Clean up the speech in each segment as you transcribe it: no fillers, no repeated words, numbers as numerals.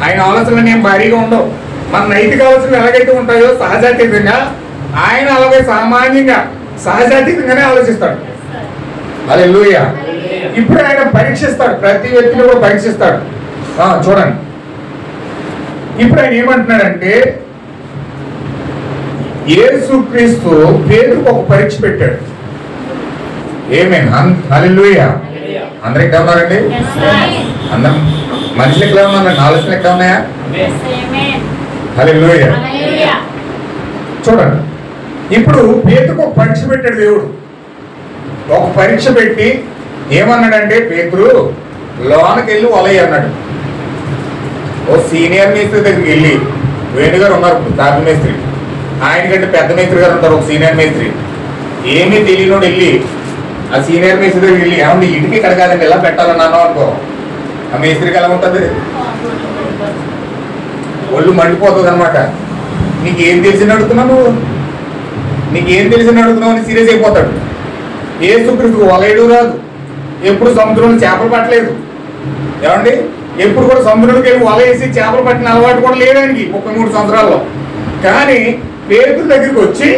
ఆయన ఆలోచనలు ఏం భారీగా ఉండవు. మన నైతిక ఆలోచనలు ఎలాగైతే ఉంటాయో సహజాతీతంగా ఆయన అలాగే సామాన్యంగా సహజాతీతంగానే ఆలోచిస్తాడు. హల్లెలూయా. ఇప్పుడు ఆయన పరీక్షిస్తాడు, ప్రతి వ్యక్తిని కూడా పరీక్షిస్తాడు. చూడండి, ఇప్పుడు ఆయన ఏమంటున్నాడంటే యేసుక్రీస్తు పేతురుకు ఒక పరీక్ష పెట్టాడు. హల్లెలూయా. అందరూ ఎక్కడ ఉన్నారండి? అందరం మనుషులు ఎక్కడ ఉన్నారు? ఆలోచనలు ఎక్కడ ఉన్నాయా? హల్లెలూయా. చూడండి, ఇప్పుడు పేతురుకు ఒక పరీక్ష పెట్టాడు దేవుడు. ఒక పరీక్ష పెట్టి ఏమన్నాడంటే, పేతురు లోనకి వెళ్ళి వలయ్య అన్నాడు. ఓ సీనియర్ మేస్త్రి దగ్గరికి వెళ్ళి, వేణుగారు ఉన్నారు తాపి మేస్త్రి, ఆయనకంటే పెద్ద మేస్త్రి గారు ఉంటారు, ఒక సీనియర్ మేస్త్రి. ఏమీ తెలియనోడు వెళ్ళి ఆ సీనియర్ మేస్త్రి దగ్గరికి వెళ్ళి, ఏమంటే ఇంటికి ఇక్కడ కాదండి ఇలా పెట్టాలన్నాను అనుకో, ఆ మేస్త్రికి ఎలా ఉంటుంది? ఒళ్ళు మండిపోతుంది అనమాట. నీకేం తెలిసిన అడుగుతున్నావు నువ్వు, నీకేం తెలిసిన అడుగుతున్నావు అని సీరియస్ అయిపోతాడు. యేసుక్రీస్తుకు వలయడు రాదు, ఎప్పుడు సముద్రంలో చేపలు పట్టలేదు. ఏమండి, ఎప్పుడు కూడా సముద్రంలోకి వెళ్ళి వల వేసి చేపలు పట్టిన అలవాటు కూడా లేదానికి 33 సంవత్సరాల్లో. కానీ పేతురు దగ్గరికి వచ్చి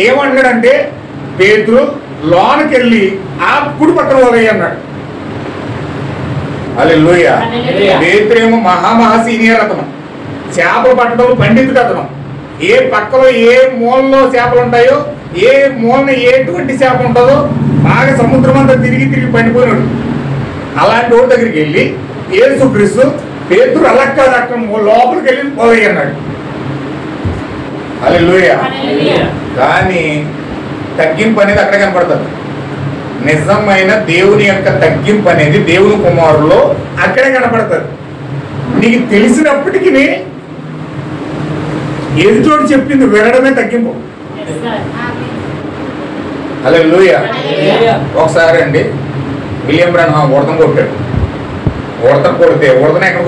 ఏమన్నాడంటే, పేతురు లోనకి వెళ్ళి అప్పుడు పక్కన వలయ్య అన్నాడు. హల్లెలూయా. పేతురు ఏమో మహా సీనియర్ అతను, చేపలు పట్టడం పండితుడు అతను. ఏ పక్కలో ఏ మూలలో చేపలు ఉంటాయో, ఏ మూలన ఎటువంటి చేప ఉంటుందో బాగా సముద్రం అంతా తిరిగి పండిపోయినాడు. అలాంటి వాడి దగ్గరికి వెళ్ళి యేసుక్రీస్తు పేతురు అలా కాదు అక్కడ లోపలికి వెళ్ళి పోవయ్య అన్నాడు. హల్లెలూయా. కానీ తగ్గింపు అనేది అక్కడ కనపడుతుంది. నిజమైన దేవుని యొక్క తగ్గింపు అనేది దేవుని కుమారులో అక్కడే కనపడుతుంది. నీకు తెలిసినప్పటికీ ఎదుటోడు చెప్పింది వినడమే తగ్గింపు. హల్లెలూయా. ఒకసారి అండి విలియం బ్రన్హామ్ ఉడతను కొట్టాడు. ఉడతను కొడితే ఉడతను ఎక్కడ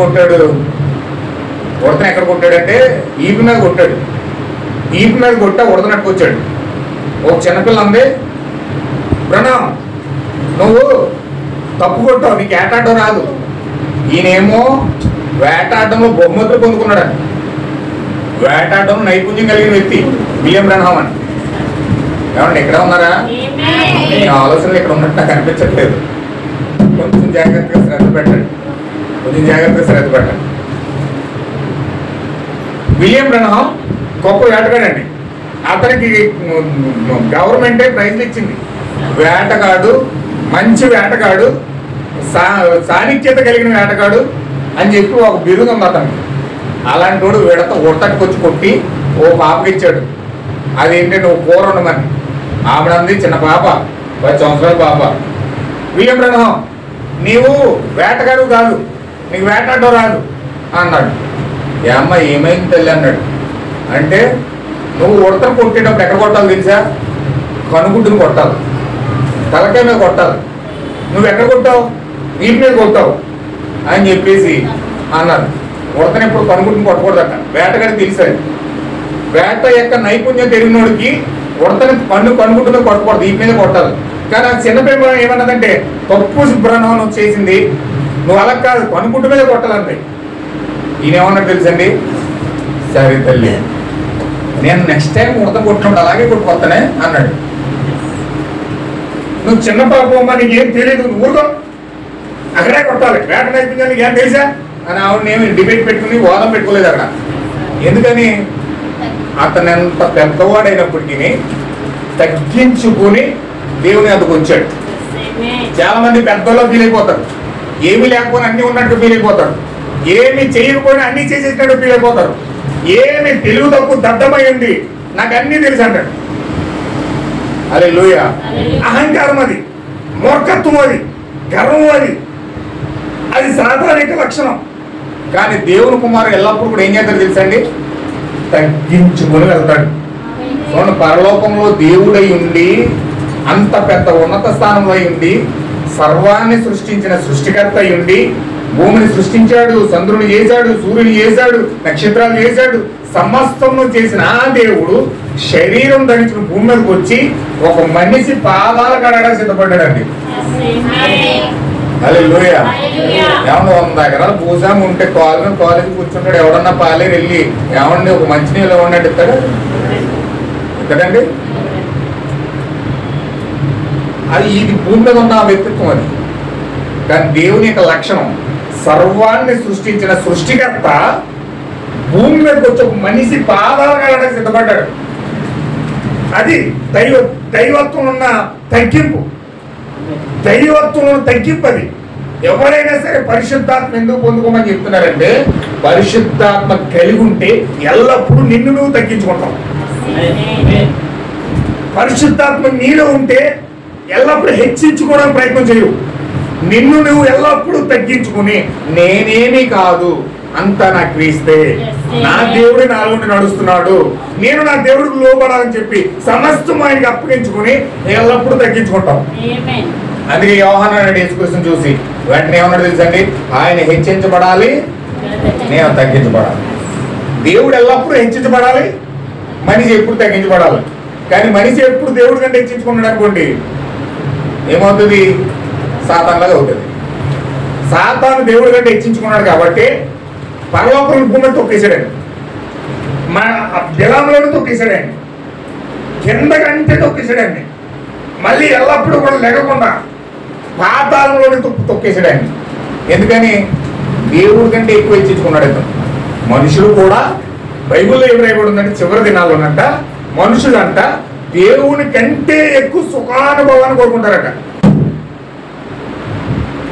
కొట్టాడంటే ఈపు మీద కొట్టాడు. ఈపు మీద కొట్టా ఉడతనట్టుకు వచ్చాడు. ఒక చిన్నపిల్ల అంది, బ్రన్హామ్ నువ్వు తప్పు కొట్టావు, నీకు వేటాడడం రాదు. ఈయనేమో వేటాడడంలో బహుమతులు పొందుకున్నాడు. వేటాడడం నైపుణ్యం కలిగిన వ్యక్తి విలియం బ్రన్హామ్ అని. ఏమండి ఎక్కడ ఉన్నారా? ఆలోచనలు ఇక్కడ ఉన్నట్టు నాకు అనిపించట్లేదు. కొంచెం జాగ్రత్తగా శ్రద్ధ పెట్టండి. విలియం బ్రన్హామ్ గొప్ప వేటగాడండి. అతనికి గవర్నమెంటే ప్రైజ్లు ఇచ్చింది. వేటగాడు, మంచి వేటగాడు, సాన్నిధ్యత కలిగిన వేటగాడు అని చెప్పి ఒక బిరుదు ఉంది అతనికి. అలాంటి వాడు వీడతో ఉడతట్టుకొచ్చి కొట్టి ఓ పాపకి ఇచ్చాడు. అదేంటంటే ఓ కూర ఉండమని. ఆవిడంది చిన్న పాప, 10 సంవత్సరాల పాప. విలియం బ్రన్హామ్ నీవు వేటగాడు కాదు, నీకు వేటాడడం రాదు అన్నాడు. ఏమ్మ ఏమైంది తల్లి అన్నాడు. అంటే నువ్వు ఉడతను కొట్టేటప్పుడు ఎక్కడ కొట్టాలి తెలుసా? కనుగుడ్డును కొట్టాలి, తలకాయ మీద కొట్టాలి. నువ్వు ఎక్కడ కొట్టావు? నీటి మీద కొట్టావు అని చెప్పేసి అన్నారు. ఉడతను ఎప్పుడు కనుగుడ్డును కొట్టకూడదట. వేటగాడికి తెలిసాడు. వేట యొక్క నైపుణ్యం తెలియనోడికి ఉడతని కనుగుడ్డులో కొట్టకూడదు, ఈ మీద కొట్టాలి. కానీ ఆ చిన్నపిల్ల ఏమన్నదంటే, తప్పు బ్రన్హామ్ నువ్వు చేసింది, నువ్వు అలా కాదు కనుగుడ్డు మీద కొట్టాలంటే. ఈయన ఏమన్నా తెలుసండి, సరే తల్లి నేను నెక్స్ట్ టైం ఉడత కొట్టినప్పుడు అలాగే కొట్టుకొస్తానే అన్నాడు. నువ్వు చిన్న పాపమ్మ, నీకేం తెలియదు, నువ్వు ఊరుకో, అక్కడే కొట్టాలి, వేట నైపుణ్యం నీకు ఏం తెలుసా అని ఆవిడనేమి డిబేట్ పెట్టుకుని వాదం పెట్టుకోలేదు అక్కడ. ఎందుకని? అతను ఎంత పెద్దవాడైనప్పటికీ తగ్గించుకుని దేవుని అందుకు వచ్చాడు. చాలా మంది పెద్దలో ఫీల్ అయిపోతారు, ఏమీ లేకపోయినా అన్ని ఉన్నట్టు ఫీల్ అయిపోతారు, ఏమి చేయకపోయినా అన్ని చేసేసినట్టు ఫీల్ అయిపోతారు. ఏమి తెలుగు తప్పు దద్దమైంది, నాకు అన్ని తెలుసు అంటాడు. హల్లెలూయా. అహంకారం అది, మూర్ఖత్వం అది, గర్వం అది, అది సాధారణ లక్షణం. కానీ దేవుని కుమారుడు ఎల్లప్పుడూ కూడా ఏం చేస్తాడు తెలుసండి? తగ్గించుకొని వెళ్తాడు. పరలోకంలో దేవుడై ఉండి, అంత పెద్ద ఉన్నత స్థానంలో ఉండి, సర్వాన్ని సృష్టించిన సృష్టికర్త అయి ఉండి, భూమిని సృష్టించాడు, చంద్రుని చేశాడు, సూర్యుని చేశాడు, నక్షత్రాలు చేశాడు, సమస్తము చేసిన ఆ దేవుడు శరీరం ధరించిన భూమి మీదకి వచ్చి ఒక మనిషి పాదాల కడగడానికి సిద్ధపడ్డాడండి. హల్లెలూయా. ఏమన్నా 100 ఎకరాలు భూసాము ఉంటే కాలేజీ కూర్చుంటాడు, ఎవడన్నా పాలేరు వెళ్ళి ఏమండి ఒక మంచినీళ్ళు ఇవ్వండి ఇస్తాడు ఇస్తాడండి? అది ఇది భూమి మీద ఉన్న వ్యక్తిత్వం అది. కానీ దేవుని యొక్క లక్షణం, సర్వాన్ని సృష్టించిన సృష్టికర్త భూమి మీదకి వచ్చి ఒక మనిషి పాదాలు కడగడానికి సిద్ధపడ్డాడు. అది దైవత్వం ఉన్న తగ్గింపు, దైవత్వం ఉన్న తగ్గింపు. అది ఎవరైనా సరే పరిశుద్ధాత్మ ఎందుకు పొందుకోమని చెప్తున్నారంటే, పరిశుద్ధాత్మ కలిగి ఉంటే ఎల్లప్పుడూ నిన్ను నువ్వు తగ్గించుకుంటావు. పరిశుద్ధాత్మ నీలో ఉంటే ఎల్లప్పుడూ హెచ్చించుకోవడానికి ప్రయత్నం చేయవు. నిన్ను నువ్వు ఎల్లప్పుడూ తగ్గించుకుని నేనేమీ కాదు, అంతా నా క్రీస్తే, నా దేవుడే నాలో నడుస్తున్నాడు, నేను నా దేవుడికి లోబడాలని చెప్పి సమస్తం ఆయనకి అప్పగించుకుని ఎల్లప్పుడూ తగ్గించుకుంటాం. అందుకే యోహాను యేసుక్రీస్తుని చూసి వెంటనే ఏమన్నాడు తెలుసండి? ఆయన హెచ్చించబడాలి, నేను తగ్గించబడాలి. దేవుడు ఎల్లప్పుడూ హెచ్చించబడాలి, మనిషి ఎప్పుడు తగ్గించబడాలి. కానీ మనిషి ఎప్పుడు దేవుడి కంటే హెచ్చించుకున్నాడు అనుకోండి, ఏమవుతుంది? సాతానులాగా అవుతుంది. సాతాను దేవుడి కంటే హెచ్చించుకున్నాడు కాబట్టి పరలోకం భూమి తొక్కేసాడండి, మన జలంలోనే తొక్కేసాడండి, కింద కంటే తొక్కేసాడండి. మళ్ళీ ఎల్లప్పుడూ కూడా లెగకుండా పాతాళంలోనే తొక్కేసాడండి. ఎందుకని? దేవుడి కంటే ఎక్కువ హెచ్చించుకున్నాడు ఇతను. మనుషులు కూడా బైబిల్లో ఏమి రాయబడి ఉందంటే, చివరి దినాల్లోనంట మనుషులంట దేవుని కంటే ఎక్కువ సుఖానుభవాన్ని కోరుకుంటారట.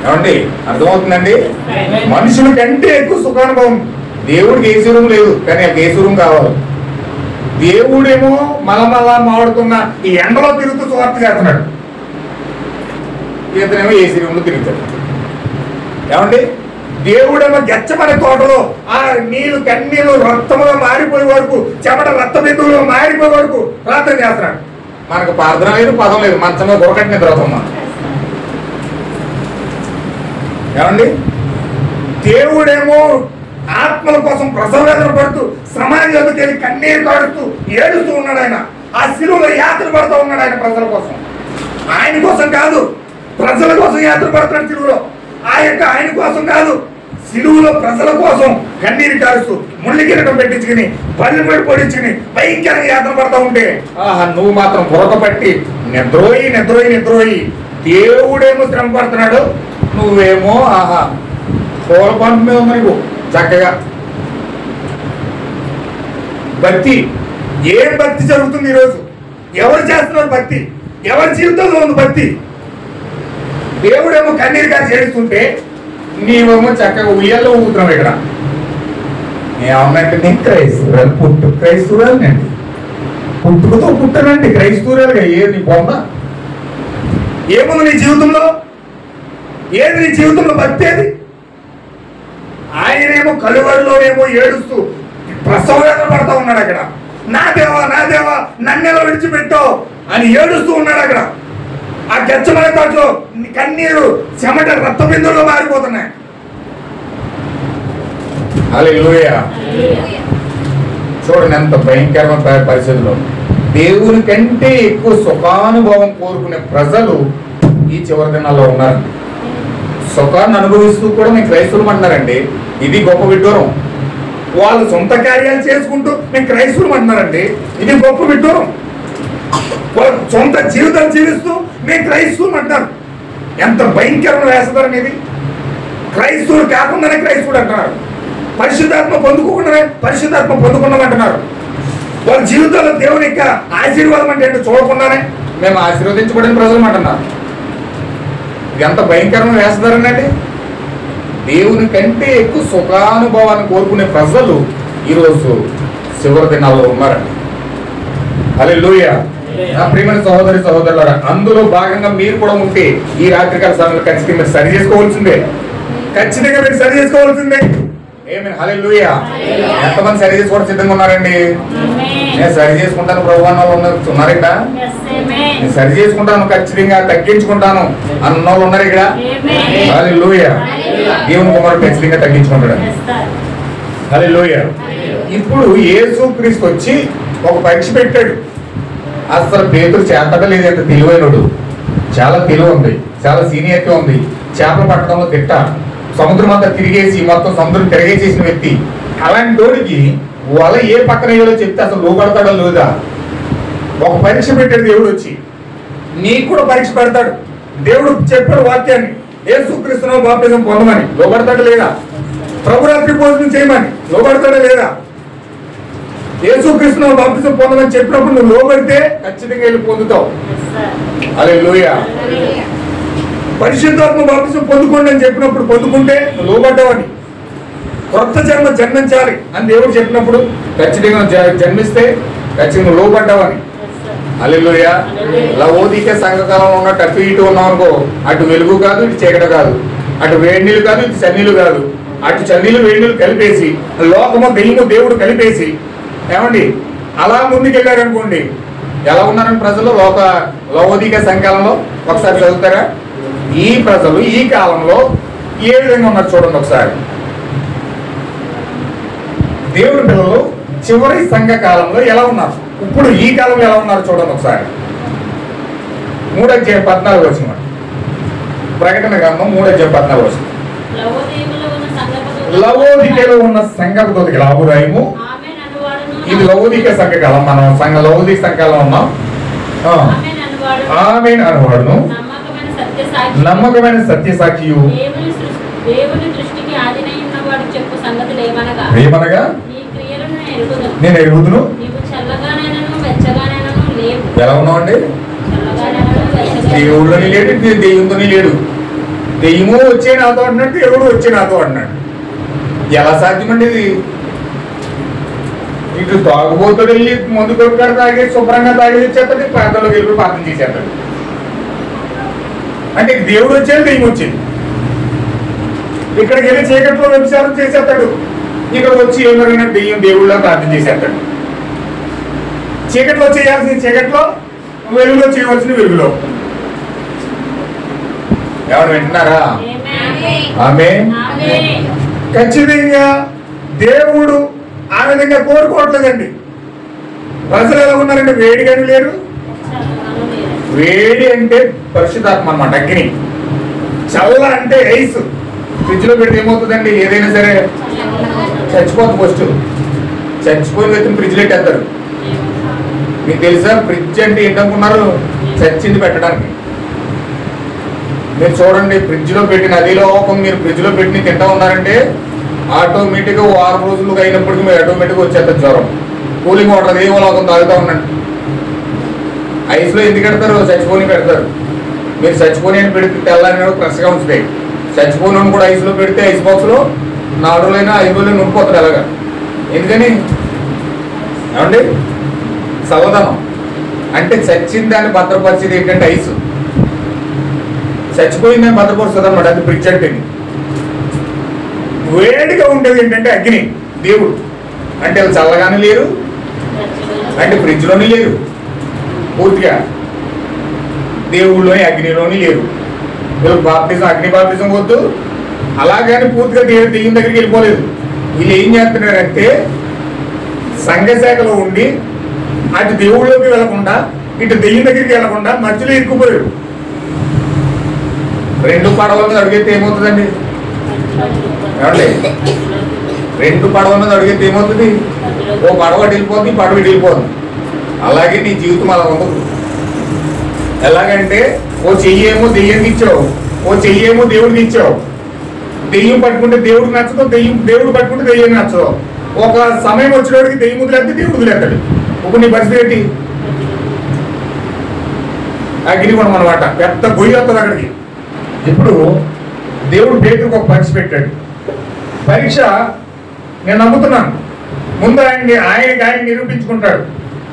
ఏమండి అర్థమవుతుందండి? మనుషుల కంటే ఎక్కువ సుఖానుభవం. దేవుడికి ఏసురం లేదు, కానీ ఆ ఏసురం కావాలి. దేవుడేమో మలమలా మాడుతున్న ఈ ఎండలో తిరుగుతూ సువార్త చేస్తున్నాడు, ఇతనేమో ఏసీరంలో తిరుగుతాడు. ఏమండి? దేవుడేమో గెచ్చమనే తోటలో ఆ నీళ్ళు కన్నీళ్ళు రక్తముగా మారిపోయే వరకు, చెమట రక్త బిందువులో మారిపోయే వరకు ప్రార్థన చేస్తున్నాడు. మనకు ప్రార్థన లేదు, పదం లేదు, మంచంలో దొరకటి నిద్ర అవుతాం. ఏమండి? దేవుడేమో ఆత్మల కోసం ప్రసవేదన పడుతూ సమాజంలోకి వెళ్ళి కన్నీరు కాడుతూ ఏడుస్తూ ఉన్నాడు. ఆయన ఆ శిలువలో యాత్ర పడుతూ ఉన్నాడు. ఆయన ప్రజల కోసం, ఆయన కోసం కాదు, ప్రజల కోసం యాత్ర పడుతున్నాడు శిలువలో. ఆయన కోసం కాదు, శిలువలో ప్రజల కోసం కన్నీరు కారుస్తూ ముళ్ళి కిరీటం పెట్టించుకుని పళ్ళు పడి పొడించుకుని భయంకరంగా యాత్ర పడతా ఉంటే, ఆహా నువ్వు మాత్రం బురక పట్టి నిద్రోయి దేవుడేమో శ్రమ పడుతున్నాడు, నువ్వేమో ఆహా పూల పంట మీద ఉంది నీకు చక్కగా. భక్తి, ఏం భక్తి జరుగుతుంది ఈరోజు? ఎవరు చేస్తున్నారు భక్తి? ఎవరి జీవితంలో ఉంది భక్తి? దేవుడేమో కన్నీరు గారు చేస్తుంటే నీవేమో చక్కగా ఉయ్యాల్లో ఊగుతున్నావు. ఇక్కడ ఏమన్నంటే నేను క్రైస్తవురాలండి, పుట్టుకతో పుట్టానండి క్రైస్తవురాలుగా. ఏది నీ పొంద? ఏముంది నీ జీవితంలో? ఏది నీ జీవితంలో భక్తి? ఏది? ఆయనేమో కలువరిలోనేమో ఏడుస్తూ ప్రసవేదన పడతా ఉన్నాడు అక్కడ. నా దేవా నన్నెలా విడిచిపెట్టావు అని ఏడుస్తూ ఉన్నాడు అక్కడ. ఆ గెచ్చమనే తాటలో కన్నీరు చెమట రక్త బిందువులో మారిపోతున్నాయి. హల్లెలూయా. చూడండి ఎంత భయంకరమైన పరిస్థితుల్లో దేవుని కంటే ఎక్కువ సుఖానుభవం కోరుకునే ప్రజలు ఈ చివరి దినాల్లో ఉన్నారు. సుఖాన్ని అనుభవిస్తూ కూడా మేము క్రైస్తవులు అంటున్నారండి. ఇది గొప్ప విడ్డూరం. వాళ్ళు సొంత కార్యాలు చేసుకుంటూ మేము క్రైస్తవులు అంటున్నారండి. ఇది గొప్ప విడ్డూరం. సొంత జీవితాలు జీవిస్తూ మేము క్రైస్తవులు అంటున్నారు. ఎంత భయంకరమైన వేస్తారు ఇది. క్రైస్తవులు కాకుండానే క్రైస్తవుడు అంటున్నారు. పరిశుద్ధాత్మ పొందుకోకుండానే పరిశుద్ధాత్మ పొందుకున్నామంటున్నారు. వాళ్ళ జీవితంలో దేవుని యొక్క ఆశీర్వాదం అంటే ఏంటో చూడకుండానే మేము ఆశీర్వదించబడిన ప్రజలు అంటున్నారు. ఎంత భయంకరంగా వేస్తారనండి. దేవుని కంటే ఎక్కువ సుఖానుభవాన్ని కోరుకునే ప్రజలు ఈరోజు చివరి దినాల్లో ఉన్నారండి. హల్లెలూయా. నా ప్రియమైన సహోదరులారా, అందులో భాగంగా మీరు కూడా ఉంటే ఈ రాత్రికాల సమయంలో ఖచ్చితంగా మీరు సరి చేసుకోవాల్సిందే. ఖచ్చితంగా మీరు సరి చేసుకోవాల్సిందే. ఏమేన్ హల్లెలూయా. ఎంతమంది సరి చేసుకోవడం సిద్ధంగా ఉన్నారండి? నేను సరి చేసుకుంటాను ప్రభు అన్న వాళ్ళు ఉన్నారు ఇక్కడ. నేను సరి చేసుకుంటాను, ఖచ్చితంగా తగ్గించుకుంటాను అన్న వాళ్ళు ఉన్నారు ఇక్కడ. హల్లెలూయా. దేవుని కుమారుడు ఖచ్చితంగా తగ్గించుకుంటాడు. హల్లెలూయా. ఇప్పుడు యేసుక్రీస్తు వచ్చి ఒక పరీక్ష పెట్టాడు. అసలు పేతురు చేతట లేదంటే తెలివైనడు, చాలా తెలివి ఉంది, చాలా సీనియర్గా ఉంది. చేపలు పట్టడంలో తిట్ట, సముద్రం అంతా తిరిగేసి మొత్తం సముద్రం తిరిగేసేసిన వ్యక్తి, అలాంటి తోడికి వల ఏ పక్కన వేయాలో చెప్తే అసలు లోపడతాడో లేదా? ఒక పరీక్ష పెట్టాడు దేవుడు వచ్చి, నీకు కూడా పరీక్ష పెడతాడు. దేవుడు చెప్పాడు వాక్యాన్ని, యేసుక్రీస్తును బాప్తిజం పొందమని, లోపడతాడు లేదా? ప్రభురాత్రి భోజనం చేయమని, లోపడతాడా లేదా? యేసుక్రీస్తును బాప్తిజం పొందమని చెప్పినప్పుడు నువ్వు లోబడితే ఖచ్చితంగా వెళ్ళి పొందుతావు. హల్లెలూయా. పరిశుద్ధాత్మ బాప్తిజం పొందుకోండి అని చెప్పినప్పుడు పొందుకుంటే నువ్వు లోబడ్డావని. కొత్త జన్మ జన్మించాలి అని దేవుడు చెప్పినప్పుడు ఖచ్చితంగా జన్మిస్తే ఖచ్చితంగా లోబడ్డావని. హల్లెలూయా. లవోదికే సంఘకాలంలో ఉన్నట్టు అటు ఇటు ఉన్నాం అనుకో, అటు వెలుగు కాదు ఇటు చీకటి కాదు, అటు వేడి నీళ్ళు కాదు ఇటు చన్నీళ్ళు కాదు, అటు చన్నీళ్ళు వేడి నీళ్ళు కలిపేసి లోకము దెయ్యము దేవుడు కలిపేసి ఏమండి అలా ముందుకెళ్ళారు అనుకోండి, ఎలా ఉన్నారని ప్రజలు లవోదికే సంఘకాలంలో ఒకసారి చదువుతారా? ఈ ప్రజలు ఈ కాలంలో ఏ విధంగా ఉన్నారు చూడండి ఒకసారి. దేవుడి పిల్లలు చివరి సంఘ కాలంలో ఎలా ఉన్నారు, ఇప్పుడు ఈ కాలంలో ఎలా ఉన్నారు చూడండి ఒకసారి. 3:14 ప్రకటన గ్రంథం 3:14. లవోదికలో ఉన్న సంఘపు దూతకి లాభురాయము. ఇది లవోదిక సంఘకాలం, మనం లవోదిక సంఘకాలం ఉన్నాం. ఆమేన్ అనువాడును నమ్మకమైన సత్యసాక్షియు ఏమనగా నేను ఎరుగుదును. ఎలా ఉన్నామండి? దేవుళ్ళని లేడు, దెయ్యంతోని లేడు. దెయ్యము వచ్చే నాతో అన్నట్టు దేవుడు వచ్చే నాతో అన్నాడు. ఎలా సాధ్యమండి ఇది? ఇటు తాగుబోతుడు వెళ్ళి ముందు కొట్టుకాడు తాగేసి శుభ్రంగా తాగేసి వచ్చేస్తాడు, ప్రాంతంలోకి వెళ్ళి ప్రార్థన చేసేస్తాడు. అంటే దేవుడు వచ్చేది దెయ్యం వచ్చేది. ఇక్కడికి వెళ్ళి చీకట్లో వ్యభిచారం చేసేస్తాడు, ఇక్కడ వచ్చి ఏమైనా దెయ్యం దేవుళ్ళ ప్రార్థన చేసేస్తాడు. చీకట్లో చేయాల్సిన చీకట్లో, వెలుగులో చేయవలసిన వెలుగులో. ఎవరు వింటున్నారా? ఆమేన్. ఖచ్చితంగా దేవుడు ఆ విధంగా కోరుకోవట్లేదండి. ప్రజలు ఎలా ఉన్నారంటే వేడిగానే లేరు. వేడి అంటే పరిశుద్ధాత్మ అన్నమాట, అగ్ని. చల్ల అంటే ఐస్. ఫ్రిడ్జ్ లో పెడితే ఏమవుతుందండి? ఏదైనా సరే చచ్చిపోతుంది. ఫస్ట్ చచ్చిపోయిన వ్యక్తిని ఫ్రిడ్జ్ లో పెట్టేస్తారు. మీకు తెలుసా ఫ్రిడ్జ్ అంటే ఏంటనుకున్నారు? చచ్చింది పెట్టడానికి. మీరు చూడండి, ఫ్రిడ్జ్ లో పెట్టిన అదే లోపం మీరు ఫ్రిడ్జ్ లో పెట్టి తింటా ఉన్నారంటే ఆటోమేటిక్గా 6 రోజులు అయినప్పటికీ మీరు ఆటోమేటిక్గా వచ్చేస్తారు జ్వరం. కూలింగ్ వాటర్ అదే లోకం తాగుతూ ఉండండి. ఐస్లో ఎందుకు పెడతారు? చచ్చిపోని పెడతారు. మీరు చచ్చిపోని అని పెడితే తెల్లని ఫ్రెష్గా ఉంచుతాయి. చచ్చిపోని కూడా ఐస్లో పెడితే ఐస్ బాక్స్లో 4 రోజులైనా 5 రోజులైనా ఉండిపోతారు. అలాగా ఎందుకని? ఏమండి? చల్లదనం అంటే చచ్చిన దాన్ని భద్రపరిచేది ఏంటంటే ఐస్. చచ్చిపోయిందని భద్రపరుస్తుంది అనమాట. అది ఫ్రిడ్జ్ అంటే. వేడిగా ఉండేది ఏంటంటే అగ్ని, దేవుడు. అంటే వాళ్ళు చల్లగానే లేరు, అంటే ఫ్రిడ్జ్లోనే లేరు, పూర్తిగా దేవుళ్ళలోని అగ్నిలోని లేరు. వీళ్ళు బాప్తిజం, అగ్ని బాప్తిజం వద్దు, అలాగని పూర్తిగా దెయ్యం దగ్గరికి వెళ్ళిపోలేదు. వీళ్ళు ఏం చేస్తున్నారంటే సంఘశాఖలో ఉండి అటు దేవుళ్ళలోకి వెళ్లకుండా ఇటు దెయ్యం దగ్గరికి వెళ్లకుండా మధ్యలో ఇరుక్కుపోయారు. 2 పడవల మీద అడిగితే ఏమవుతుందండి? ఏమండి? 2 పడవల మీద అడిగితే ఏమవుతుంది? ఓ పడవ వెళ్ళిపోతుంది, పడవ వెళ్ళిపోతుంది. అలాగే నీ జీవితం అలా ఉండదు. ఎలాగంటే ఓ చెయ్యేమో దెయ్యానికి ఇచ్చావు, ఓ చెయ్యేమో దేవుడికి ఇచ్చావు. దెయ్యం పట్టుకుంటే దేవుడికి నచ్చదు, దేవుడు పట్టుకుంటే దెయ్యం నచ్చదు. ఒక సమయం వచ్చినోడికి దెయ్యం వదిలేస్తే దేవుడు వదిలేస్తాడు. ఇప్పుడు నీ పరిస్థితి ఏంటి? అగ్నిగుణం అనమాట. పెద్ద గొయ్యి వస్తుంది అక్కడికి. ఇప్పుడు దేవుడు పేతురుకు ఒక పరీక్ష పెట్టాడు. పరీక్ష నేను నమ్ముతున్నాను, ముందు ఆయన నిరూపించుకుంటాడు,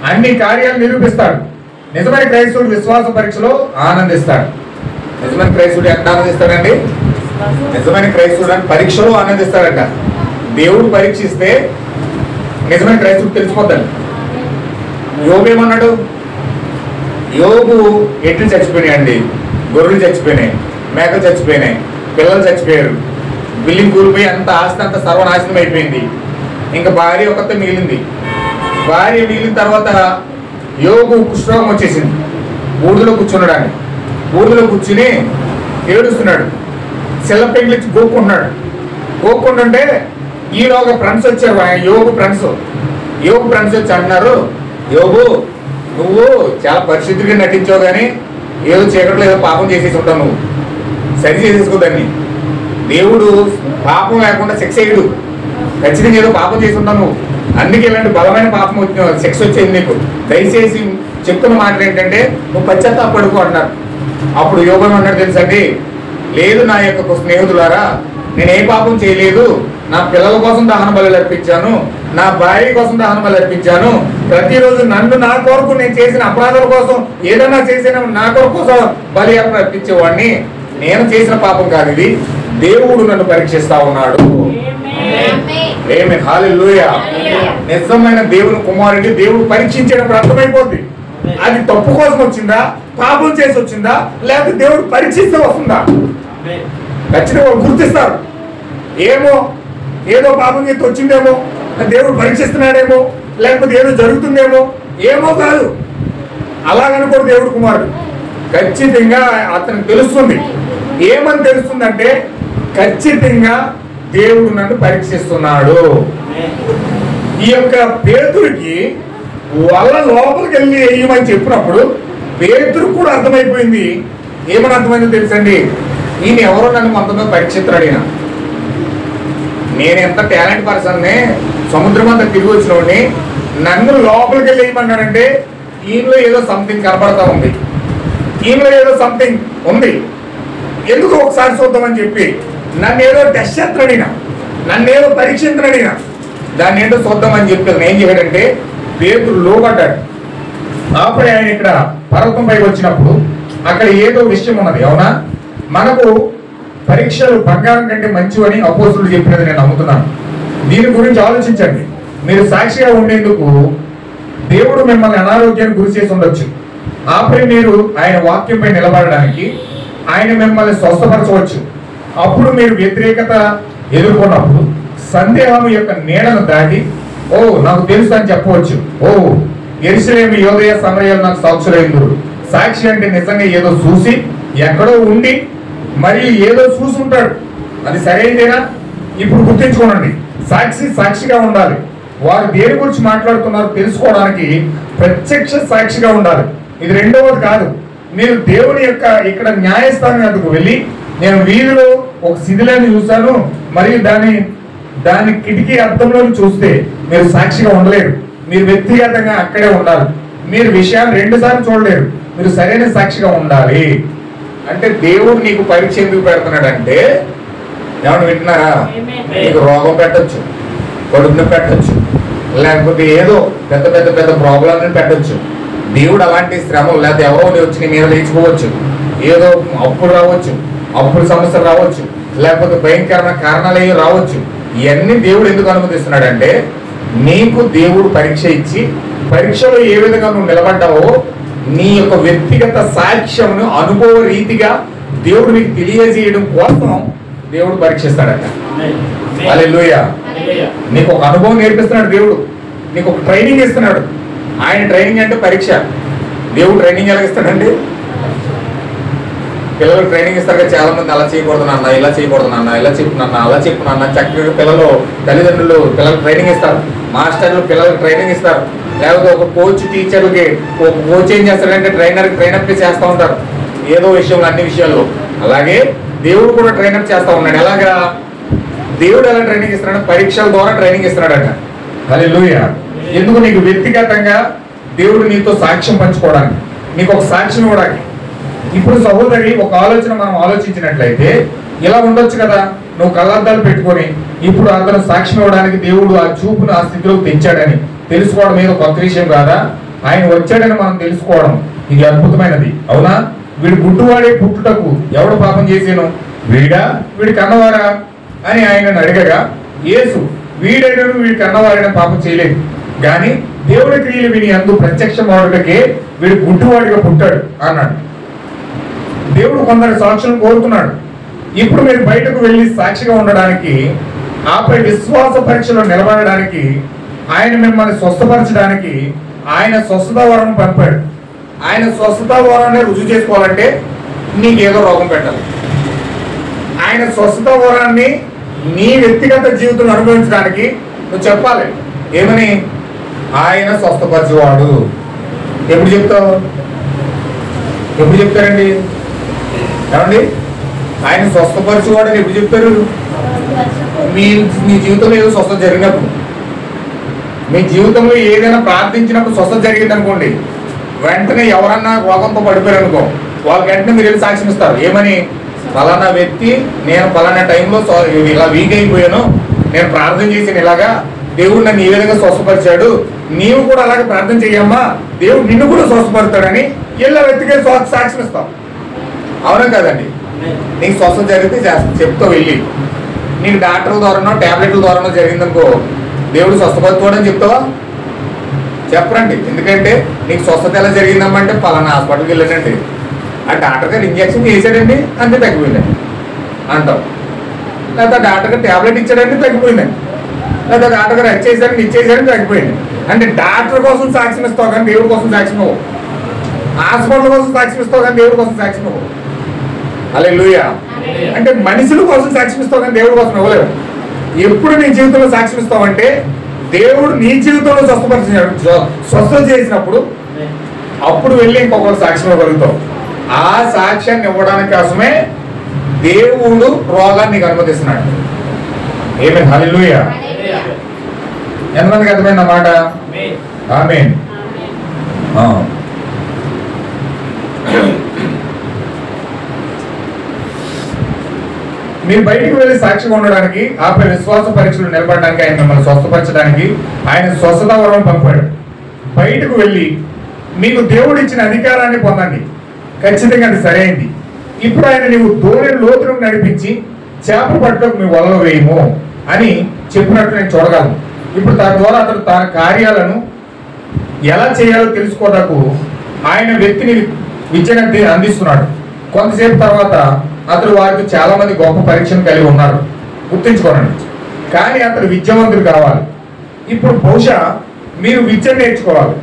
అన్ని కార్యాలు నిరూపిస్తాడు. నిజమైన క్రైస్తవుడు విశ్వాస పరీక్షలో ఆనందిస్తాడు. నిజమైన క్రైస్తవుడు ఎక్కడ ఆనందిస్తాడండి? నిజమైన క్రైస్తవుడు అని పరీక్షలో ఆనందిస్తాడంట. దేవుడు పరీక్షిస్తే నిజమైన క్రైస్తవుడు తెలిసిపోతాడు. యోబు ఏమన్నాడు? యోబు ఎట్లు చచ్చిపోయినాయండి, గొర్రెలు చచ్చిపోయినాయి, మేకలు చచ్చిపోయినాయి, పిల్లలు చచ్చిపోయారు, బిల్డింగ్ కూలిపోయి అంత ఆస్తి అంత సర్వనాశనం అయిపోయింది. ఇంకా భార్య ఒకతే మిగిలింది. భార్య మిగిలిన తర్వాత యోబు కుష్ఠరోగం వచ్చేసింది. బూడిదలో కూర్చున్నాడు. బూడిదలో కూర్చుని ఏడుస్తున్నాడు. చిల్లపెంగిలిచ్చి గోక్కుంటుంటే ఈలోగా ఫ్రెండ్స్ వచ్చారు, యోగు ఫ్రెండ్స్ వచ్చి అన్నారు, యోగు నువ్వు చాలా పరిశుద్ధిగా నటించావు కానీ ఏదో చీకట్లో ఏదో పాపం చేసేసి ఉంటావు, నువ్వు సరి చేసేసుకోదాన్ని. దేవుడు పాపం లేకుండా శిక్ష వేయడు, ఖచ్చితంగా ఏదో పాపం చేసి ఉంటావు నువ్వు, అందుకే ఇలాంటి బలమైన పాపం శిక్ష వచ్చేది నీకు. దయచేసి చెప్తున్న మాటలు ఏంటంటే నువ్వు పశ్చాత్తాపడుకో అన్నారు. అప్పుడు యోగం అన్నాడు తెలుసండి, లేదు నా యొక్క స్నేహితులారా, నేను ఏ పాపం చేయలేదు, నా పిల్లల కోసం దహన బలులు అర్పించాను, నా భార్య కోసం దహన బలి అర్పించాను, ప్రతిరోజు నన్ను నా కొరకు నేను చేసిన అపరాధాల కోసం ఏదైనా చేసిన నా కొరకు కోసం బలి అర్పించేవాడిని, నేను చేసిన పాపం కాదు ఇది, దేవుడు నన్ను పరీక్షిస్తా ఉన్నాడు. హల్లెలూయా. నిజమైన దేవుని కుమారుడిని దేవుడు పరీక్షించేటప్పుడు అర్థమైపోద్ది అది తప్పు కోసం వచ్చిందా, పాపం చేసి వచ్చిందా, లేకపోతే దేవుడు పరీక్షిస్తే వస్తుందా. ఖచ్చితంగా గుర్తిస్తారు. ఏదో పాపం చేసి వచ్చిందేమో, దేవుడు పరీక్షిస్తున్నాడేమో, లేకపోతే ఏదో జరుగుతుందేమో, ఏమో కాదు, అలాగనుకోడు దేవుడు కుమారుడు. ఖచ్చితంగా అతనికి తెలుస్తుంది. ఏమని తెలుస్తుందంటే ఖచ్చితంగా దేవుడు నన్ను పరీక్షిస్తున్నాడు. ఈ యొక్క పేతురుకి వాళ్ళ లోపలికి వెళ్ళి వేయమని చెప్పినప్పుడు పేతురు కూడా అర్థమైపోయింది. ఏమని అర్థమైందో తెలుసండి, ఈయన ఎవరో నన్ను కొంతమంది పరీక్షిస్తున్నాడు, ఈయన నేను ఎంత టాలెంట్ పర్సన్ని, సముద్రం అంతా తిరిగి వచ్చినోడిని, నన్ను లోపలికి వెళ్ళి వేయమన్నాడంటే ఈయనలో ఏదో సంథింగ్ కనబడతా ఉంది, ఈయనలో ఏదో సంథింగ్ ఉంది, ఎందుకు ఒకసారి చూద్దామని చెప్పి నన్ను ఏదో టెస్ట్ చేస్తున్నాడినా, నన్ను ఏదో పరీక్షించడాడినా, దాన్ని ఏంటో చూద్దామని చెప్పి ఏం చేయడంటే పేతురు లోపడ్డాడు. అప్పుడే ఆయన ఇక్కడ పర్వతం పైకి వచ్చినప్పుడు అక్కడ ఏదో విషయం ఉన్నది. అవునా, మనకు పరీక్షలు బంగారం కంటే మంచివని అపోస్తులు చెప్పినది నేను నమ్ముతున్నాను. దీని గురించి ఆలోచించండి. మీరు సాక్షిగా ఉండేందుకు దేవుడు మిమ్మల్ని అనారోగ్యానికి గురి చేసి ఉండొచ్చు. ఆపై మీరు ఆయన వాక్యంపై నిలబడడానికి ఆయన మిమ్మల్ని స్వస్థపరచవచ్చు. అప్పుడు మీరు వ్యతిరేకత ఎదుర్కొన్నప్పుడు సందేహం యొక్క నీడను దాటి నాకు తెలుసు అని చెప్పవచ్చు. యెరూషలేము యోదయ సమరయాలు నాకు సాక్షులైందురు. సాక్షి అంటే నిజంగా ఏదో చూసి ఎక్కడో ఉండి మరియు ఏదో చూసి ఉంటాడు, అది సరైనదేనా? ఇప్పుడు గుర్తించుకోనండి, సాక్షిగా ఉండాలి. వారు దేని గురించి మాట్లాడుతున్నారు తెలుసుకోవడానికి ప్రత్యక్ష సాక్షిగా ఉండాలి. ఇది రెండవది కాదు. మీరు దేవుని యొక్క ఇక్కడ న్యాయస్థానం వద్దకు వెళ్ళి నేను వీధిలో ఒక శిథిలాన్ని చూశాను మరియు దాని కిటికీ అర్థంలో చూస్తే మీరు సాక్షిగా ఉండలేరు. మీరు వ్యక్తిగతంగా అక్కడే ఉండాలి. మీరు విషయాలు 2 సార్లు చూడలేరు. మీరు సరైన సాక్షిగా ఉండాలి. అంటే దేవుడు నీకు పరీక్ష ఎందుకు పెడుతున్నాడంటే, ఏమన్నా వింటున్నారా, నీకు రోగం పెట్టచ్చు, కడుపుని పెట్టచ్చు, లేకపోతే ఏదో పెద్ద ప్రాబ్లంని పెట్టచ్చు. దేవుడు అలాంటి శ్రమలు లేకపోతే ఎవరో వచ్చి నీ మీద లేచిపోవచ్చు, ఏదో అప్పులు రావచ్చు, అప్పుల సమస్యలు రావచ్చు, లేకపోతే భయంకరమైన కారణాలు ఏవి రావచ్చు. ఇవన్నీ దేవుడు ఎందుకు అనుమతిస్తున్నాడంటే నీకు దేవుడు పరీక్ష ఇచ్చి పరీక్షలో ఏ విధంగా నువ్వు నిలబడ్డావో నీ యొక్క వ్యక్తిగత సాక్ష్యంను అనుభవ రీతిగా దేవుడు నీకు తెలియజేయడం కోసం దేవుడు పరీక్షిస్తాడట. హల్లెలూయా. నీకు ఒక అనుభవం నేర్పిస్తున్నాడు దేవుడు, నీకు ఒక ట్రైనింగ్ ఇస్తున్నాడు. ఆయన ట్రైనింగ్ అంటే పరీక్ష. దేవుడు ట్రైనింగ్ ఎలా ఇస్తాడండి? పిల్లలకు ట్రైనింగ్ ఇస్తారు కదా చాలా మంది, అలా చేయకూడదు నాన్న, ఇలా చేయకూడదు నాన్న, ఇలా చెప్పు నాన్న, అలా చెప్పు నాన్న. చక్కగా తల్లిదండ్రులు పిల్లలకు ట్రైనింగ్ ఇస్తారు, మాస్టర్లు పిల్లలకు ట్రైనింగ్ ఇస్తారు, లేకపోతే ఒక టీచర్లకి ఒక కోచ్ ఏం చేస్తాడంటే ట్రైనర్కి ట్రైనప్ చేస్తూ ఉంటారు ఏదో విషయంలో, అన్ని విషయాల్లో. అలాగే దేవుడు కూడా ట్రైనప్ చేస్తూ ఉన్నాడు. ఎలాగా దేవుడు ఎలా ట్రైనింగ్ ఇస్తున్నాడు? పరీక్షల ద్వారా ట్రైనింగ్ ఇస్తున్నాడట. హల్లెలూయా. ఎందుకు? నీకు వ్యక్తిగతంగా దేవుడు నీతో సాక్ష్యం పంచుకోవడానికి, నీకు ఒక సాక్ష్యం ఇవ్వడానికి. ఇప్పుడు సహోదరి ఒక ఆలోచన మనం ఆలోచించినట్లయితే ఇలా ఉండొచ్చు కదా, నువ్వు కళ్ళద్దాలు పెట్టుకొని ఇప్పుడు అతను సాక్ష్యం ఇవ్వడానికి దేవుడు ఆ చూపును ఆ స్థితిలోకి తెచ్చాడని తెలుసుకోవడం ఏదో కొత్త విషయం కాదా? ఆయన వచ్చాడని మనం తెలుసుకోవడం ఇది అద్భుతమైనది. అవునా? వీడు గుడ్డువాడే పుట్టుటకు ఎవడు పాపం చేసాను, వీడి కన్నవారా అని ఆయన అడగగా యేసు వీడైనను వీడి కన్నవారైన పాపం చేయలేదు, కానీ దేవుడి క్రియలు వీని అందు ప్రత్యక్షమవుటకే వీడు గుడ్డువాడిగా పుట్టాడు అన్నాడు. దేవుడు కొందరు సాక్షులను కోరుతున్నాడు. ఇప్పుడు మీరు బయటకు వెళ్ళి సాక్షిగా ఉండడానికి, ఆపై విశ్వాస పరీక్షలో నిలబడడానికి, ఆయన మిమ్మల్ని స్వస్థపరచడానికి ఆయన స్వస్థత వరం పంపాడు. ఆయన స్వస్థత వరాన్ని రుజువు చేసుకోవాలంటే నీకేదో రోగం పెట్టాలి. ఆయన ఆయన స్వస్థత వరాన్ని నీ వ్యక్తిగత జీవితం అనుభవించడానికి నువ్వు చెప్పాలి. ఏమని? ఆయన స్వస్థపరిచేవాడు. ఎప్పుడు చెప్తావు? ఎప్పుడు చెప్తారండి? ఏమండి? ఆయన స్వస్థపరిచేవాడు అని ఎప్పుడు చెప్తారు? మీ జీవితంలో ఏదో స్వస్థత జరిగినప్పుడు, మీ జీవితంలో ఏదైనా ప్రార్థించినప్పుడు స్వస్థత జరిగింది అనుకోండి, వెంటనే ఎవరన్నా రోగంతో పడిపోయారు అనుకో, వాళ్ళకి వెంటనే మీరు వెళ్ళి సాక్ష్యం ఇస్తారు. ఏమని? ఫలానా వ్యక్తి నేను ఫలానా టైంలో ఇలా వీక్ అయిపోయాను, నేను ప్రార్థన చేసిన ఇలాగా, దేవుడు నన్ను ఈ విధంగా స్వస్థపరిచాడు, నీవు కూడా అలాగే ప్రార్థన చెయ్యమ్మా, దేవుడు నిన్ను కూడా స్వస్థపడతాడని ఇలా వ్యక్తిగా సాక్ష్యం ఇస్తాం. అవునా కదండి? నీకు స్వస్థత జరిగితే చెప్తావు వెళ్ళి. నీకు డాక్టర్ల ద్వారానో ట్యాబ్లెట్ల ద్వారానో జరిగిందనుకో, దేవుడు స్వస్థపరిచాడని చెప్తావా? చెప్పరండి. ఎందుకంటే నీకు స్వస్థత ఎలా జరిగిందమ్మా అంటే పలానా హాస్పిటల్కి వెళ్ళానండి, ఆ డాక్టర్ గారు ఇంజక్షన్ చేశాడండి అంతే తగ్గిపోయిందండి అంటాం. లేదా డాక్టర్ గారు ట్యాబ్లెట్ ఇచ్చాడండి తగ్గిపోయిందండి, లేదా డాక్టర్ గారు ఇచ్చేసాడని ఇచ్చేసాడని తగ్గిపోయింది. అంటే డాక్టర్ కోసం సాక్ష్యం ఇస్తావు కానీ దేవుడి కోసం సాక్ష్యం ఇవ్వవు. హాస్పిటల్ కోసం సాక్ష్యం ఇస్తావు కానీ దేవుడి కోసం సాక్ష్యం ఇవ్వవు. హల్లెలూయా. అంటే మనుషుల కోసం సాక్ష్యం ఇస్తావు కానీ దేవుడి కోసం ఇవ్వలేవు. ఎప్పుడు నీ జీవితంలో సాక్ష్యం ఇస్తావంటే దేవుడు నీ జీవితంలో స్వస్థత చేసినప్పుడు అప్పుడు వెళ్ళి ఇంకొకరు సాక్ష్యం ఇవ్వగలుగుతావు. ఆ సాక్ష్యాన్ని ఇవ్వడానికి కోసమే దేవుడు రోగాన్ని నీకు అనుమతిస్తున్నాడు. ఏమే? హల్లెలూయా. ఎంతమందికి అర్థమైంది అన్నమాట? ఆమేన్. మీరు బయటికి వెళ్ళి సాక్షిగా ఉండడానికి, ఆపై విశ్వాస పరీక్షలు నిలబడడానికి, ఆయన మిమ్మల్ని స్వస్థపరచడానికి ఆయన స్వస్థత వరం పంపాడు. బయటకు వెళ్ళి మీకు దేవుడు ఇచ్చిన అధికారాన్ని పొందండి, ఖచ్చితంగా అది సరైంది. ఇప్పుడు ఆయన నీవు దూరం లోతులకు నడిపించి చేప పట్టుకు మీ వలలో వేయము అని చెప్పినట్టు నేను చూడగలను. ఇప్పుడు దాని ద్వారా అతడు తన కార్యాలను ఎలా చేయాలో తెలుసుకోవడానికి ఆయన వ్యక్తిని విద్యను అందిస్తున్నాడు. కొంతసేపు తర్వాత అతడు వారికి చాలా మంది గొప్ప పరీక్షను కలిగి ఉన్నారు, గుర్తుంచుకోనండి. కానీ అతడు విద్యావంతుడు కావాలి. ఇప్పుడు బహుశా మీరు విద్య నేర్చుకోవాలి.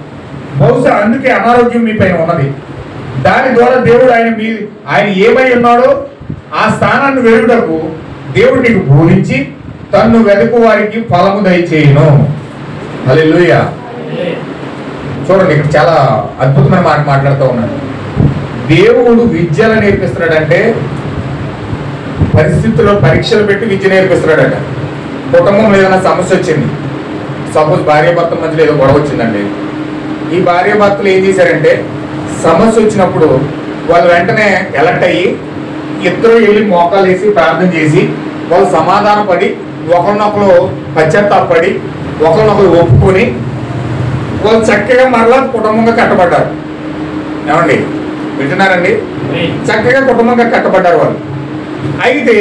బహుశా అందుకే అనారోగ్యం మీ పైన ఉన్నది. దాని ద్వారా దేవుడు ఆయన ఏమై ఉన్నాడో ఆ స్థానాన్ని వెలుగుటకు దేవుడు నీకు బోధించి తన్ను వెతుకు వారికి ఫలము దయచేయును. హల్లెలూయా. చూడండి, ఇక్కడ చాలా అద్భుతమైన మాట మాట్లాడుతూ ఉన్నాడు. దేవుడు విద్యలు నేర్పిస్తున్నాడంటే పరిస్థితుల్లో పరీక్షలు పెట్టి విద్య నేర్పిస్తున్నాడట. కుటుంబంలో ఏదైనా సమస్య వచ్చింది, సపోజ్ భార్యాభర్తల మధ్యలో ఏదో గొడవ వచ్చిందండి. ఈ భార్యాభర్తలు ఏం చేశారంటే సమస్య వచ్చినప్పుడు వాళ్ళు వెంటనే ఎలర్ట్ అయ్యి ఇద్దరు వెళ్ళి మోకాలు వేసి ప్రార్థన చేసి వాళ్ళు సమాధాన పడి ఒకరినొకరు పశ్చాత్తాపడి ఒకరినొకరు ఒప్పుకొని వాళ్ళు చక్కగా మరలా కుటుంబంగా కట్టబడ్డారు. ఏమండి, వింటున్నారండి? చక్కగా కుటుంబంగా కట్టబడ్డారు వాళ్ళు. అయితే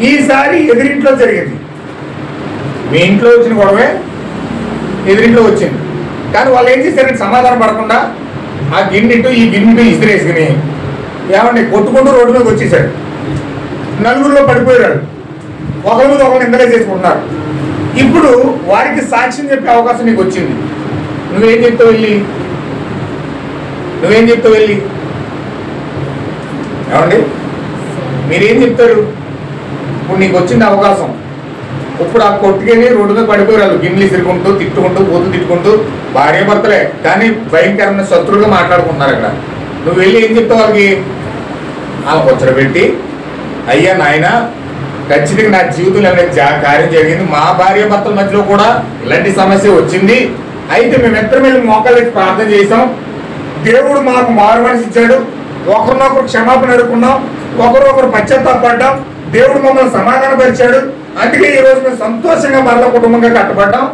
ఈసారి ఎదురింట్లో జరిగింది. మీ ఇంట్లో వచ్చిన గొడవే ఎదురింట్లో వచ్చింది. కానీ వాళ్ళు ఏం చేశారంటే సమాధానం పడకుండా ఆ గిన్నెటు ఈ గిన్నెటు ఇసిరేసుకుని ఏమండి కొట్టుకుంటూ రోడ్డు మీదకి వచ్చేసాడు. నలుగురిలో పడిపోయారు. ఒకరి మీద ఒకరు నిందలే చేసుకుంటున్నారు. ఇప్పుడు వారికి సాక్ష్యం చెప్పే అవకాశం నీకు వచ్చింది. నువ్వేం చెప్తావు వెళ్ళి? ఏమండి, మీరేం చెప్తారు? ఇప్పుడు నీకు వచ్చింది అవకాశం. ఇప్పుడు ఆ కొట్టుకెళ్ళి రోడ్డు మీద పడిపోయారు. గిన్నెలు ఇసురుకుంటూ తిట్టుకుంటూ బూతులు తిట్టుకుంటూ భార్యాభర్తలే కానీ భయంకరమైన శత్రువుగా మాట్లాడుకుంటున్నారు అక్కడ. నువ్వు వెళ్ళి ఏం చెప్తావు వాళ్ళకి? వాళ్ళకి కూర్చోబెట్టి, అయ్యా నాయన ఖచ్చితంగా నా జీవితంలో ఏమైనా కార్యం జరిగింది, మా భార్యాభర్తల మధ్యలో కూడా ఇలాంటి సమస్య వచ్చింది. అయితే మేమిద్దరం వెళ్ళి మోకాళ్ళకి ప్రార్థన చేసాం, దేవుడు మాకు మారు మనసు ఇచ్చాడు, ఒకరినొకరు క్షమాపణ అడుగుకున్నాం, ఒకరొకరు పశ్చాత్తాపడ్డాం, దేవుడు మమ్మల్ని సమాధానపరిచాడు. అందుకే ఈరోజు మేము సంతోషంగా మరల కుటుంబంగా కట్టబడ్డాం.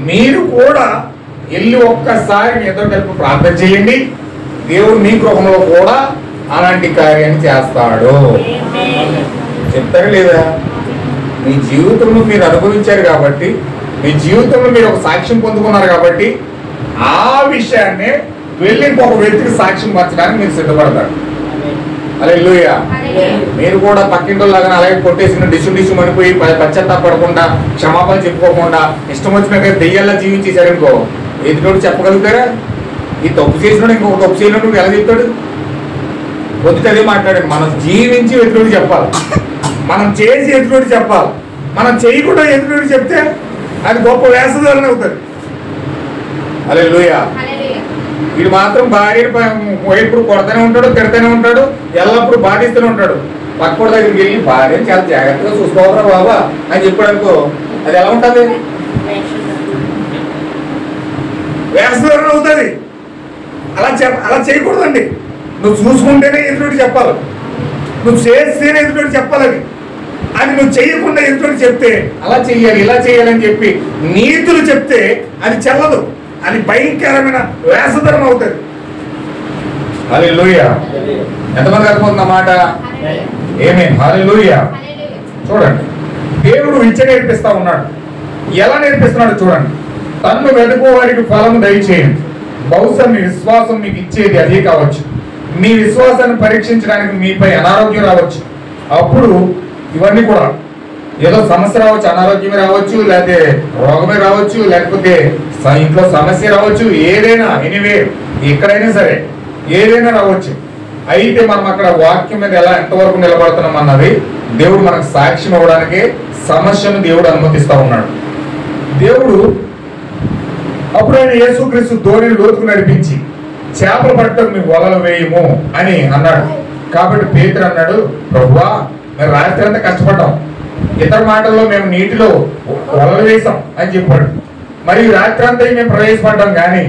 మీరు కూడా వెళ్ళి ఒక్కసారి మీతో కలిపి ప్రార్థన చేయండి, దేవుడు మీ గృహంలో కూడా అలాంటి కార్యాన్ని చేస్తాడు. చెప్తారా లేదా? మీ జీవితంలో మీరు అనుభవించారు కాబట్టి, మీ జీవితంలో మీరు ఒక సాక్ష్యం పొందుకున్నారు కాబట్టి ఆ విషయాన్ని వెళ్ళి ఇంకొక వ్యక్తికి సాక్ష్యం పంచడానికి మీరు సిద్ధపడతారు. హల్లెలూయా. మీరు కూడా పక్కింటోళ్ళలాగా అలాగే కొట్టేసిన డిషు అనిపోయి పశ్చాత్తాపడకుండా క్షమాపణ చెప్పుకోకుండా ఇష్టం వచ్చినట్టుగా దెయ్యాల్లో జీవించేశారనుకో, ఎదుటోడు చెప్పగలుగుతారా? ఈ తప్పు చేసినాడు ఇంకొక తప్పు చేయనట్టు ఎలా చెప్తాడు? కొద్దిగా అదే మాట్లాడండి. మనం జీవించి ఎదుటోడు చెప్పాలి. మనం చేసి ఎదుటి చెప్పాలి. మనం చేయకుండా ఎదుటి చెప్తే అది గొప్ప వేషధారణ అవుతుంది. హల్లెలూయా. వీడు మాత్రం భార్యను ఎప్పుడు కొడతానే ఉంటాడు, తిడతానే ఉంటాడు, ఎల్లప్పుడు బాధిస్తూనే ఉంటాడు. పక్కడు దగ్గరికి వెళ్ళి భార్యను చాలా జాగ్రత్తగా చూసుకోవరా బాబా అని చెప్పాడు అనుకో, అది ఎలా ఉంటుంది? వేషధారణ అవుతుంది. అలా చేయకూడదండి. నువ్వు చూసుకుంటేనే ఎదుటి చెప్పాలి, నువ్వు చేస్తేనే ఎదుటి చెప్పాలి. అది నువ్వు చేయకుండా ఎదుటి చెప్తే అలా చెయ్యాలి, ఇలా చేయాలని చెప్పి నీతులు చెప్తే అది చెల్లదు, అది భయంకరమైన వేషధరం అవుతుంది. హల్లెలూయా. ఎంతమంది అర్థమవుతుంది అన్నమాట? ఆమేన్. హల్లెలూయా. చూడండి, దేవుడు విద్య నేర్పిస్తా ఉన్నాడు. ఎలా నేర్పిస్తున్నాడు చూడండి. తన్ను వెతుకువారికి ఫలము దయచేయండి, బహుశా మీ విశ్వాసం మీకు ఇచ్చేది అదే కావచ్చు. మీ విశ్వాసాన్ని పరీక్షించడానికి మీపై అనారోగ్యం రావచ్చు. అప్పుడు ఇవన్నీ కూడా ఏదో సమస్య రావచ్చు, అనారోగ్యమే రావచ్చు, లేకపోతే రోగమే రావచ్చు, లేకపోతే ఇంట్లో సమస్య రావచ్చు, ఏదైనా ఎనీవే ఎక్కడైనా సరే ఏదైనా రావచ్చు. అయితే మనం అక్కడ వాక్యం మీద ఎంతవరకు నిలబడుతున్నాం అన్నది దేవుడు మనకు సాక్ష్యం ఇవ్వడానికి సమస్యను దేవుడు అనుమతిస్తా ఉన్నాడు. దేవుడు అప్పుడు ఆయన యేసుక్రీస్తు ధోనిని లోతుకు నడిపించి చేపలు పట్టడం మీ వలలు వేయము అని అన్నాడు. కాబట్టి పేతురు అన్నాడు, ప్రభువా మేము రాత్రి అంతా కష్టపడ్డాం, ఇతర మాటల్లో మేము నీటిలో వలలు వేసాం అని చెప్పాడు. మరియు రాత్రి అంతా మేము ప్రవేశపడ్డాం కానీ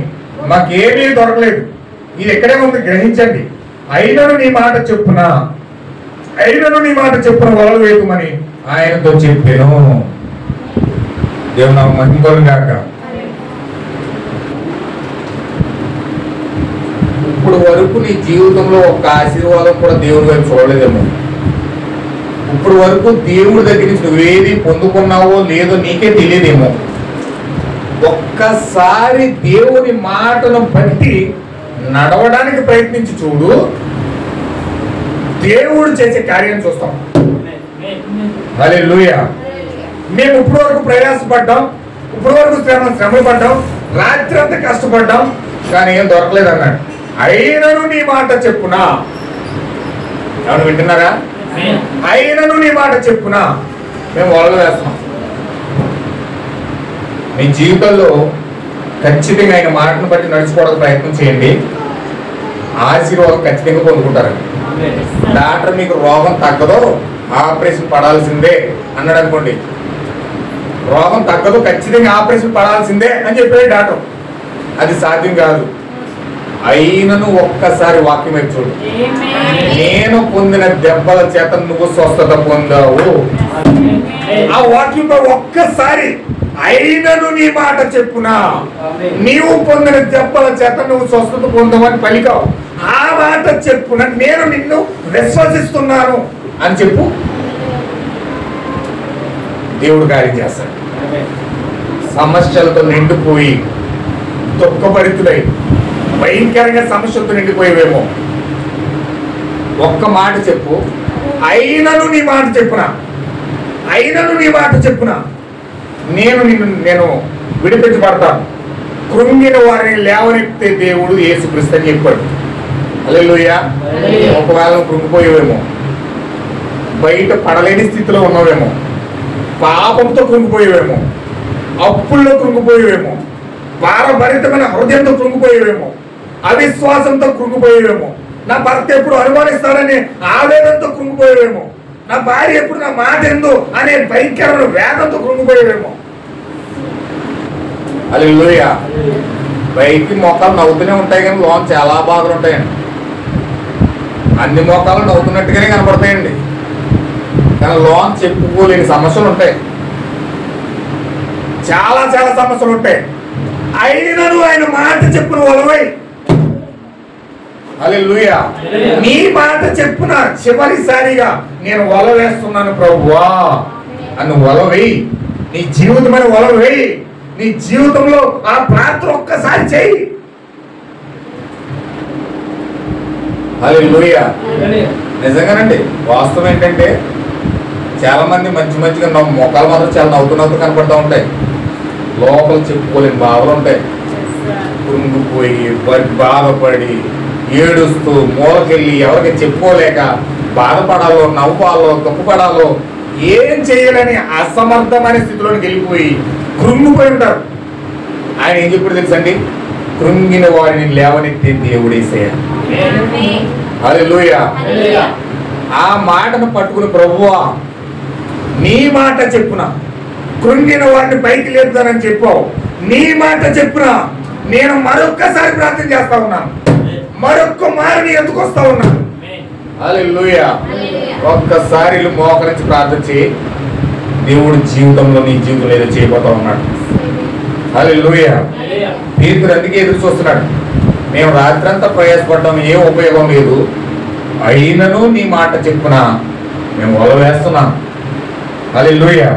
మాకేమీ దొరకలేదు. ఇది ఎక్కడే ఉంది గ్రహించండి. అయినను నీ మాట చెప్పున వలలు వేయమని ఆయనతో చెప్పాను. దేవుడు నాకు మహిమ గాక. ఇప్పుడు వరకు నీ జీవితంలో ఒక్క ఆశీర్వాదం కూడా దేవుడి వైపు చూడలేదేమో. ఇప్పుడు వరకు దేవుడి దగ్గర నుంచి నువ్వేది పొందుకున్నావో లేదో నీకే తెలియదేమో. ఒక్కసారి దేవుని మాటను బట్టి నడవడానికి ప్రయత్నించి చూడు, దేవుడు చేసే కార్యం చూస్తాం. హల్లెలూయా. మేము ఇప్పుడు వరకు ప్రయాసపడ్డాం, ఇప్పుడు వరకు శ్రమలు పడ్డాం, రాత్రి అంతా కష్టపడ్డాం, కానీ ఏం దొరకలేదు అన్నాడు. అయినను నీ మాట చెప్పునా. ఎవరు వింటున్నారా? అయినను నీ మాట చెప్పునా మేము వలలు వేస్తున్నాం. మీ జీవితంలో ఖచ్చితంగా ఆయన మాటను బట్టి నడుచుకోవడానికి ప్రయత్నం చేయండి. ఆశీర్వాదం ఖచ్చితంగా పొందుకుంటారండి. డాక్టర్ మీకు రోగం తగ్గదు, ఆపరేషన్ పడాల్సిందే అన్నాడు అనుకోండి, రోగం తగ్గదు, ఖచ్చితంగా ఆపరేషన్ పడాల్సిందే అని చెప్పాడు డాక్టర్. అది సాధ్యం కాదు. అయినను ఒక్కసారి వాక్యం వైపు చూడు. నేను పొందిన దెబ్బల చేత నువ్వు స్వస్థత పొందావు. ఆ వాక్యంలో ఒక్కసారి అయినను నీ మాట చెప్పునా, నీవు పొందిన దెబ్బల చేత నువ్వు స్వస్థత పొందావని పలికావు. ఆ మాట చెప్పున నేను నిన్ను విశ్వసిస్తున్నాను అని చెప్పు, దేవుడు కార్యం చేస్తాడు. సమస్యలతో నిండిపోయి దుఃఖభరితులై భయంకరంగా సమస్యలతో నిండిపోయేవేమో, ఒక్క మాట చెప్పు, అయినను నీ మాట చెప్పునా, అయినను నీ మాట చెప్పునా నేను విడిపించబడతాను. కృంగిన వారిని లేవనెత్తే దేవుడు యేసుక్రీస్తు అని చెప్పాడు. హల్లెలూయా. ఒకవేళ కృంగిపోయేవేమో, బయట పడలేని స్థితిలో ఉన్నావేమో, పాపంతో కృంగిపోయేవేమో, అప్పుల్లో కృంగిపోయేవేమో, భారభరితమైన హృదయంతో కృంగిపోయేవేమో, అవిశ్వాసంతో కృంగిపోయేవేమో, నా భర్త ఎప్పుడు అనుమానిస్తాడని ఆవేదనతో కృంగిపోయేవేమో, నా భార్య ఎప్పుడు నా మాట ఎందు అనే భయంకరమైన వేదంతో కృంగిపోయేవేమో. హల్లెలూయా. బయటికి మోకాలు నవ్వుతూనే ఉంటాయి కానీ లోన్ చాలా బాధలు ఉంటాయండి. అన్ని మోకాలు నవ్వుతున్నట్టుగానే కనపడతాయండి, కానీ లోన్ చెప్పుకోలేని సమస్యలు ఉంటాయి, చాలా చాలా సమస్యలు ఉంటాయి. అయినను ఆయన మాట చెప్పున వలవై. హల్లెలూయా. నీ మాట చెప్పున చివరిసారిగా నేను వల వేస్తున్నాను ప్రభువా అని వలవై. నీ జీవితమైన వలవై. నీ జీవితంలో ఆ ప్రార్థన ఒక్కసారి చేయి. హల్లెలూయా. నిజంగానండి, వాస్తవం ఏంటంటే చాలా మంది మంచిగా మొక్కలు మాత్రం చాలా నవ్వుతున్నట్టు కనపడుతూ ఉంటాయి, లోపల చెప్పుకోలేని బాధలు ఉంటాయి. కృంగిపోయి బాధపడి ఏడుస్తూ మూలకెళ్ళి ఎవరికి చెప్పుకోలేక బాధపడాలో, నవ్వాలో, దుఃఖపడాలో ఏం చేయాలని అసమర్థమైన స్థితిలోకి వెళ్ళిపోయి కృంగిపోయి ఉంటారు. ఆయన ఏం చెప్పాడు తెలుసండి? కృంగిన వారిని లేవనెత్తే దేవుడేసయ్య. హల్లెలూయా. ఆ మాటను పట్టుకుని ప్రభువా నీ మాట చెప్పున కృంగిన వారిని పైకి లేపుతానని చెప్పావు. నీ మాట చెప్పున నేను మరొక్కసారి ప్రార్థన చేస్తా ఉన్నాను, మరొక్క మారిని ఎందుకు వస్తా ఉన్నాను. హల్లెలూయా. ఒక్కసారి మోకరించి ప్రార్థన చేయి, దేవుడు జీవితంలో నీ జీవితంలో ఏదో చేయబోతా ఉన్నాడు. హల్లెలూయా. పేతురు అందుకే ఎదురు చూస్తున్నాడు. మేము రాత్రంతా ప్రయాసపడ్డాం, ఏం ఉపయోగం లేదు, అయినను నీ మాట చెప్పున మేము వల వేస్తున్నాం. హల్లెలూయా.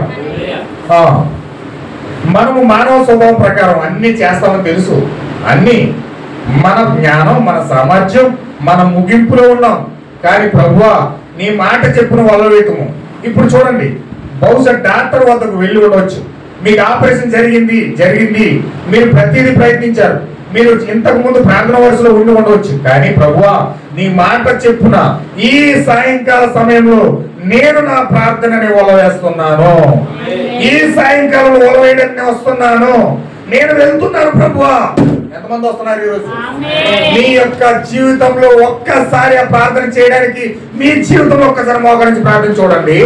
మనము మానవ స్వభావం ప్రకారం అన్ని చేస్తామని తెలుసు, అన్ని మన జ్ఞానం, మన సామర్థ్యం, మన ముగింపులో ఉన్నాం. కానీ ప్రభువా నీ మాట చెప్పున వల వేయటము. ఇప్పుడు చూడండి, బహుశా డాక్టర్ వద్దకు వెళ్ళి ఉండవచ్చు, మీకు ఆపరేషన్ జరిగింది, మీరు ప్రతిదీ ప్రయత్నించారు, మీరు ఇంతకు ముందు ప్రార్థన వరుసలో ఉండి ఉండవచ్చు. కానీ ప్రభువా నీ మాట చెప్పున ఈ సాయంకాల సమయంలో నేను నా ప్రార్థనని వలవేస్తున్నాను, ఈ సాయంకాలం వలవేయడానికి వస్తున్నాను, నేను వెళ్తున్నాను ప్రభువా. ఎంతమంది వస్తున్నారు ఈరోజు? మీ యొక్క జీవితంలో ఒక్కసారి ఆ ప్రార్థన చేయడానికి మీ జీవితంలో ఒక్కసారి మోకరించి ప్రార్థన చూడండి.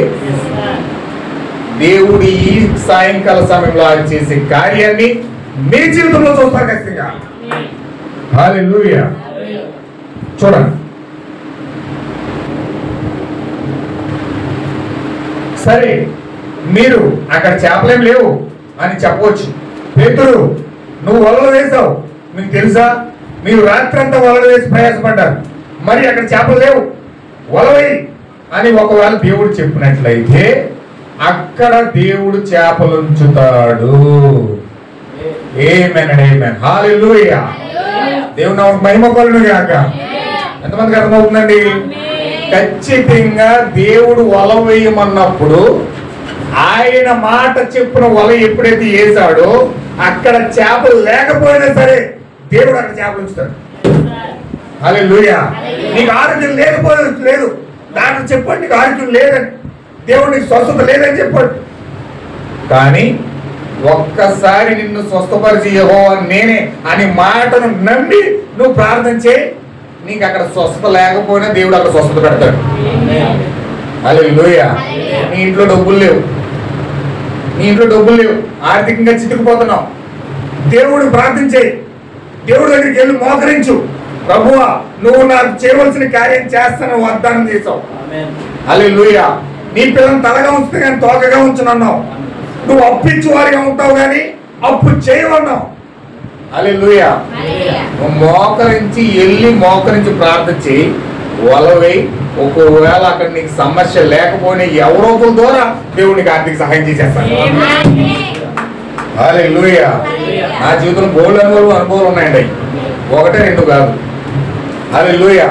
దేవుడు ఈ సాయంకాల సమయంలో ఆయన చేసే కార్యాన్ని మీ జీవితంలో చూస్తారు ఖచ్చితంగా. హల్లెలూయా. చూడండి, సరే మీరు అక్కడ చేపలేం లేవు అని చెప్పవచ్చు. పేతురు నువ్వు వలలు వేసావు, మీకు తెలుసా, మీరు రాత్రంతా వలలు వేసి ప్రయాసపడ్డారు, మరి అక్కడ చేపలు లేవు, వలవేయి అని ఒకవేళ దేవుడు చెప్పినట్లయితే అక్కడ దేవుడు చేపలు ఉంచుతాడు. ఆమేన్ ఆమేన్. హల్లెలూయా. దేవుని నామమునకు మహిమ కలుగును గాక. ఎంతమందికి అర్థమవుతుందండి? ఖచ్చితంగా దేవుడు వల వేయమన్నప్పుడు ఆయన మాట చెప్పున వల ఎప్పుడైతే వేసాడో అక్కడ చేపలు లేకపోయినా సరే దేవుడు అక్కడ చేపలు ఉంచుతాడు. హల్లెలూయా. నీకు ఆరోగ్యం లేదు, డాక్టర్ చెప్పండి నీకు ఆరోగ్యం లేదని, దేవుడు నీకు స్వస్థత లేదని చెప్పాడు. కానీ ఒక్కసారి నిన్ను స్వస్థపరిచి యెహోవా నేనే అని మాటను నమ్మి నువ్వు ప్రార్థన చేయి, నీకు అక్కడ స్వస్థత లేకపోయినా దేవుడు అక్కడ స్వస్థత పెడతాడు. హల్లెలూయా. నీ ఇంట్లో డబ్బులు లేవు, ఆర్థికంగా చితికిపోతున్నావు, దేవుడు ప్రార్థన చేయి, దేవుడి దగ్గరికి వెళ్ళి మోకరించు, ప్రభువా నువ్వు నాకు చేయవలసిన కార్యం చేస్తానని వాగ్దానం చేసావు. హల్లెలూయా. నీ పిల్లలను తలగా ఉంచుతే కానీ తోకగా ఉంచునన్నావు, నువ్వు అప్పిచ్చు వారిగా ఉంటావు కానీ అప్పు చేయవన్నావు. హల్లెలూయా. మోకరించి ప్రార్థన చేయి, వలవై ఒకవేళ అక్కడ నీకు సమస్య లేకపోయినా ఎవరో ఒకరి ద్వారా దేవునికి ఆర్థిక సహాయం చేసేస్తాను. హల్లెలూయా. నా జీవితంలో బోల్డ్ అనుభవాలు ఉన్నాయండి, ఒకటే రెండు కాదు. హల్లెలూయా.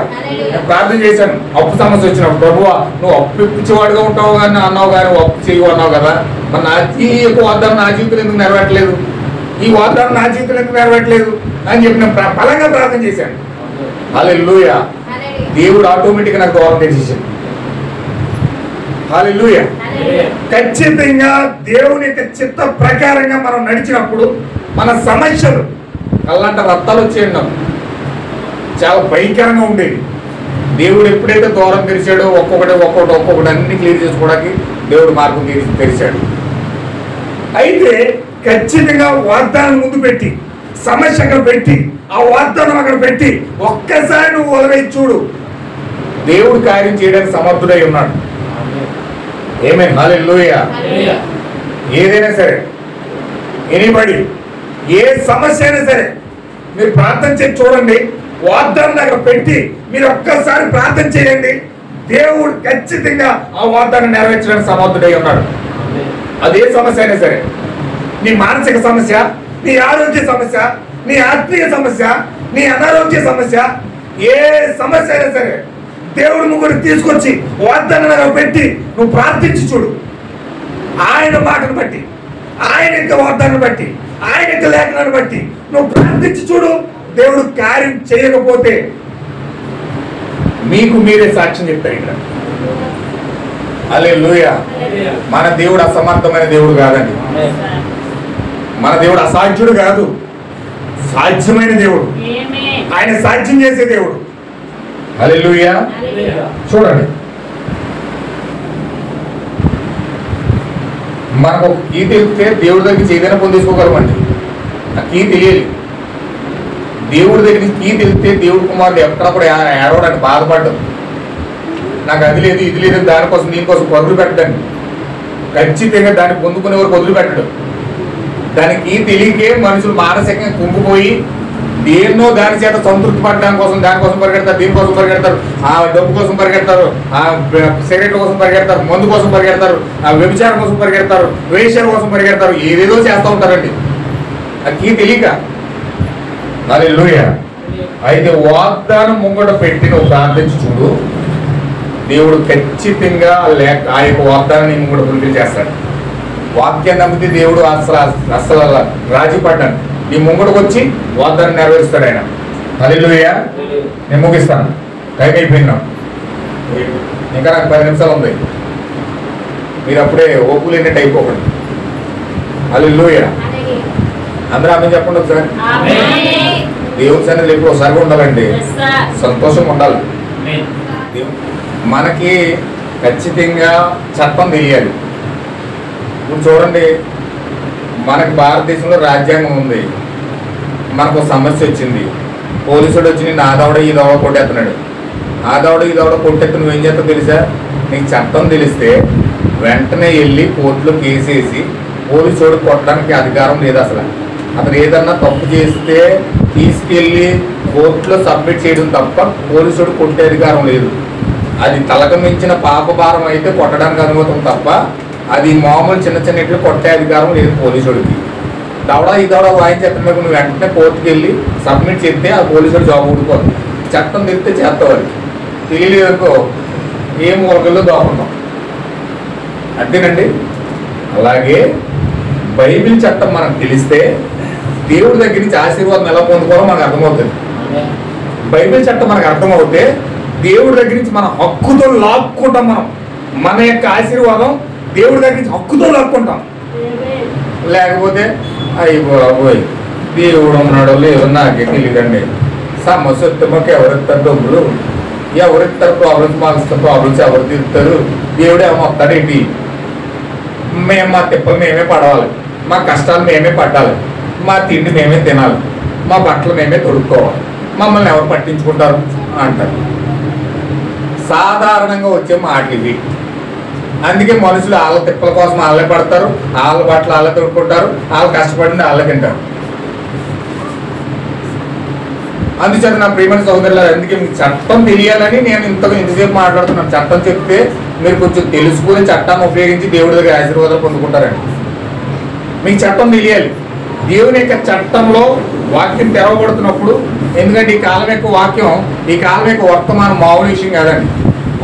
నేను ప్రార్థన చేశాను, అప్పు సమస్య వచ్చినప్పుడు, ప్రభువా నువ్వు అప్పు ఇప్పించేవాడుగా ఉంటావు కానీ అన్నావు కానీ అప్పు చేయవు అన్నావు కదా, మరి ఈ యొక్క వాగ్దానం నా జీవితంలో ఎందుకు నెరవేరట్లేదు, ఈ వాగ్దానం నా జీవితంలో ఎందుకు నెరవేరట్లేదు అని చెప్పి నేను బలంగా ప్రార్థన చేశాను. హల్లెలూయా. దేవుడు ఆటోమేటిక్గా నాకు దూరం తెచ్చేసాడు. హల్లెలూయా. ఖచ్చితంగా దేవుని యొక్క చిత్త ప్రకారంగా మనం నడిచినప్పుడు మన సమస్యలు కళ్ళంట రక్తాలు వచ్చేయండి, నాకు చాలా భయంకరంగా ఉండేది. దేవుడు ఎప్పుడైతే దూరం తెరిచాడో ఒక్కొక్కటి అన్ని క్లియర్ చేసుకోవడానికి దేవుడు మార్గం తెరిచాడు. అయితే ఖచ్చితంగా వాగ్దానం ముందు పెట్టి, సమస్య అక్కడ పెట్టి, ఆ వాగ్దానం అక్కడ పెట్టి ఒక్కసారి నువ్వు వలవేయి చూడు, దేవుడు కార్యం చేయడానికి సమర్థుడై ఉన్నాడు. ఆమేన్. హల్లెలూయా. ఏదైనా సరే, ఎనీబడి, ఏ సమస్య అయినా సరే మీరు ప్రార్థన చేసి చూడండి, వాగ్దానం అక్కడ పెట్టి మీరు ఒక్కసారి ప్రార్థన చేయండి, దేవుడు ఖచ్చితంగా ఆ వాగ్దానం నెరవేర్చడానికి సమర్థుడై ఉన్నాడు. అదే సమస్య అయినా సరే, నీ మానసిక సమస్య, నీ ఆరోగ్య సమస్య, నీ ఆత్మీయ సమస్య, నీ అనారోగ్య సమస్య, ఏ సమస్య అయినా సరే దేవుడు ముగ్గురు తీసుకొచ్చి వాగ్దానం పెట్టి నువ్వు ప్రార్థించి చూడు. ఆయన మాటను బట్టి, ఆయన యొక్క వాగ్దానం బట్టి, ఆయన యొక్క లేఖనాన్ని బట్టి నువ్వు ప్రార్థించి చూడు. దేవుడు కార్యం చేయకపోతే మీకు మీరే సాక్ష్యం చెప్తారు. ఇక్కడ హల్లెలూయా. మన దేవుడు అసమర్థమైన దేవుడు కాదండి. మన దేవుడు అసాధ్యుడు కాదు, సాధ్యమైన దేవుడు. ఆయన సాధ్యం చేసే దేవుడు. హల్లెలూయా. చూడండి, మనకు ఒక కీ తెలిస్తే దేవుడి దగ్గర నుంచి ఏదైనా పొందేసుకోగలమండి. ఆ కీ తెలియాలి. దేవుడి దగ్గర నుంచి కీ తెలిస్తే దేవుడి కుమారుడు ఎక్కడ కూడా ఏడవడానికి బాధపడ్డాడు. నాకు అది లేదు ఇది లేదు దానికోసం దీనికోసం వదిలి పెట్టండి. ఖచ్చితంగా దాన్ని పొందుకునేవారు వదిలి పెట్టడం. దానికి తెలియకే మనుషులు మానసికంగా కుంగిపోయి దేన్నో దాని చేత సంతృప్తి పడడానికి కోసం దానికోసం పరిగెడతారు, దీనికోసం పరిగెడతారు, ఆ డబ్బు కోసం పరిగెడతారు, ఆ సిగరెట్ల కోసం పరిగెడతారు, మందు కోసం పరిగెడతారు, ఆ వ్యభిచారం కోసం పరిగెడతారు, వేశ్యాల కోసం పరిగెడతారు, ఏదేదో చేస్తూ ఉంటారండి. అది తెలియక. హల్లెలూయా. అయితే వాగ్దానం ముంగట పెట్టిన ప్రార్థించి చూడు, దేవుడు ఖచ్చితంగా ఆ యొక్క వాగ్దానాన్ని ముంగట పూర్తి చేస్తాడు. వాక్యాన్ని నమ్మితే దేవుడు అసలు రాజీ పడ్డాను. నీ ముంగడికి వచ్చి వాగ్దానం నెరవేరుస్తాడు ఆయన. హల్లెలూయా. నేను ముగిస్తాను, టైం అయిపోయినాం. ఇంకా నాకు 10 నిమిషాలు ఉంది. మీరు అప్పుడే ఓపు లేనట్టు అయిపోకండి. హల్లెలూయా. అందరూ ఆమె చెప్పండి ఒకసారి. దేవుని సన్నిధిలో ఎప్పుడు ఒకసారి ఉండాలండి, సంతోషంగా ఉండాలి. మనకి ఖచ్చితంగా చట్టం తెలియాలి. ఇప్పుడు చూడండి, మనకి భారతదేశంలో రాజ్యాంగం ఉంది. మనకు సమస్య వచ్చింది, పోలీసుడు వచ్చి నేను ఆదవడ ఈ దవడ కొట్టేస్తున్నాడు. ఆదవడ ఈ దవడ కొట్టేస్తే నువ్వేం చేస్తావు తెలుసా? నీకు చట్టం తెలిస్తే వెంటనే వెళ్ళి కోర్టులో కేసేసి పోలీసుడు కొట్టడానికి అధికారం లేదు అసలు. అతను ఏదన్నా తప్పు చేస్తే తీసుకెళ్ళి కోర్టులో సబ్మిట్ చేయడం తప్ప పోలీసుడు కొట్టే అధికారం లేదు. అది తలకు మించిన పాపభారం అయితే కొట్టడానికి అనుమతం తప్ప అది మామూలు చిన్న చిన్న ఇట్లు కొట్టే అధికారం లేదు పోలీసుడికి. దవడ ఈ దవడ వాయించేస్తున్నా నువ్వు వెంటనే కోర్టుకి వెళ్ళి సబ్మిట్ చేస్తే ఆ పోలీసుడు జాబ్ ఊడిపోతుంది. చట్టం తెలిస్తే చేస్తావు, అది తెలియలేదనుకో ఏ మూలకల్లో దోకుంటాం. అంతేనండి. అలాగే బైబిల్ చట్టం మనకు తెలిస్తే దేవుడి దగ్గర నుంచి ఆశీర్వాదం ఎలా పొందుకోవాలో మనకు అర్థమవుతుంది. బైబిల్ చట్టం మనకు అర్థమవుతే దేవుడి దగ్గర నుంచి మన హక్కుతో లాక్కుంటాం. మన యొక్క ఆశీర్వాదం దేవుడి దగ్గర నుంచి హక్కుతో లాక్కుంటాం. లేకపోతే అయిపోయి దేవుడు ఉన్నాడో లేదో నాకే తెలియదండి. సమస్య మాకు ఎవరిస్తారు డబ్బులు, ఎవరిస్తారు ప్రాబ్లమ్స్, మాకు ప్రాబ్లమ్స్ ఎవరు తీరుతారు, దేవుడు ఏమో వస్తాడేంటి? మేము మా తిప్పలు మేమే పడవాలి, మా కష్టాలు మేమే పట్టాలి, మా తిండి మేమే తినాలి, మా బట్టలు మేమే తొడుక్కోవాలి, మమ్మల్ని ఎవరు పట్టించుకుంటారు అంటారు. సాధారణంగా వచ్చే మాటలు ఇవి. అందుకే మనుషులు వాళ్ళ తిప్పల కోసం వాళ్ళే పడతారు, వాళ్ళ బట్టలు వాళ్ళే తొడుక్కుంటారు, వాళ్ళు కష్టపడింది వాళ్ళే తింటారు. అందుచేత నా ప్రియమైన సోదరులు, అందుకే మీకు చట్టం తెలియాలని నేను ఇంతసేపు మాట్లాడుతున్నాను. చట్టం చెప్తే మీరు కొంచెం తెలుసుకుని చట్టాన్ని ఉపయోగించి దేవుడి దగ్గర ఆశీర్వాదాలు పొందుకుంటారండి. మీకు చట్టం తెలియాలి. దేవుని యొక్క చట్టంలో వాక్యం తెరవబడుతున్నప్పుడు, ఎందుకంటే ఈ కాలం యొక్క వాక్యం, ఈ కాలం యొక్క వర్తమానం మామూలు విషయం కాదండి.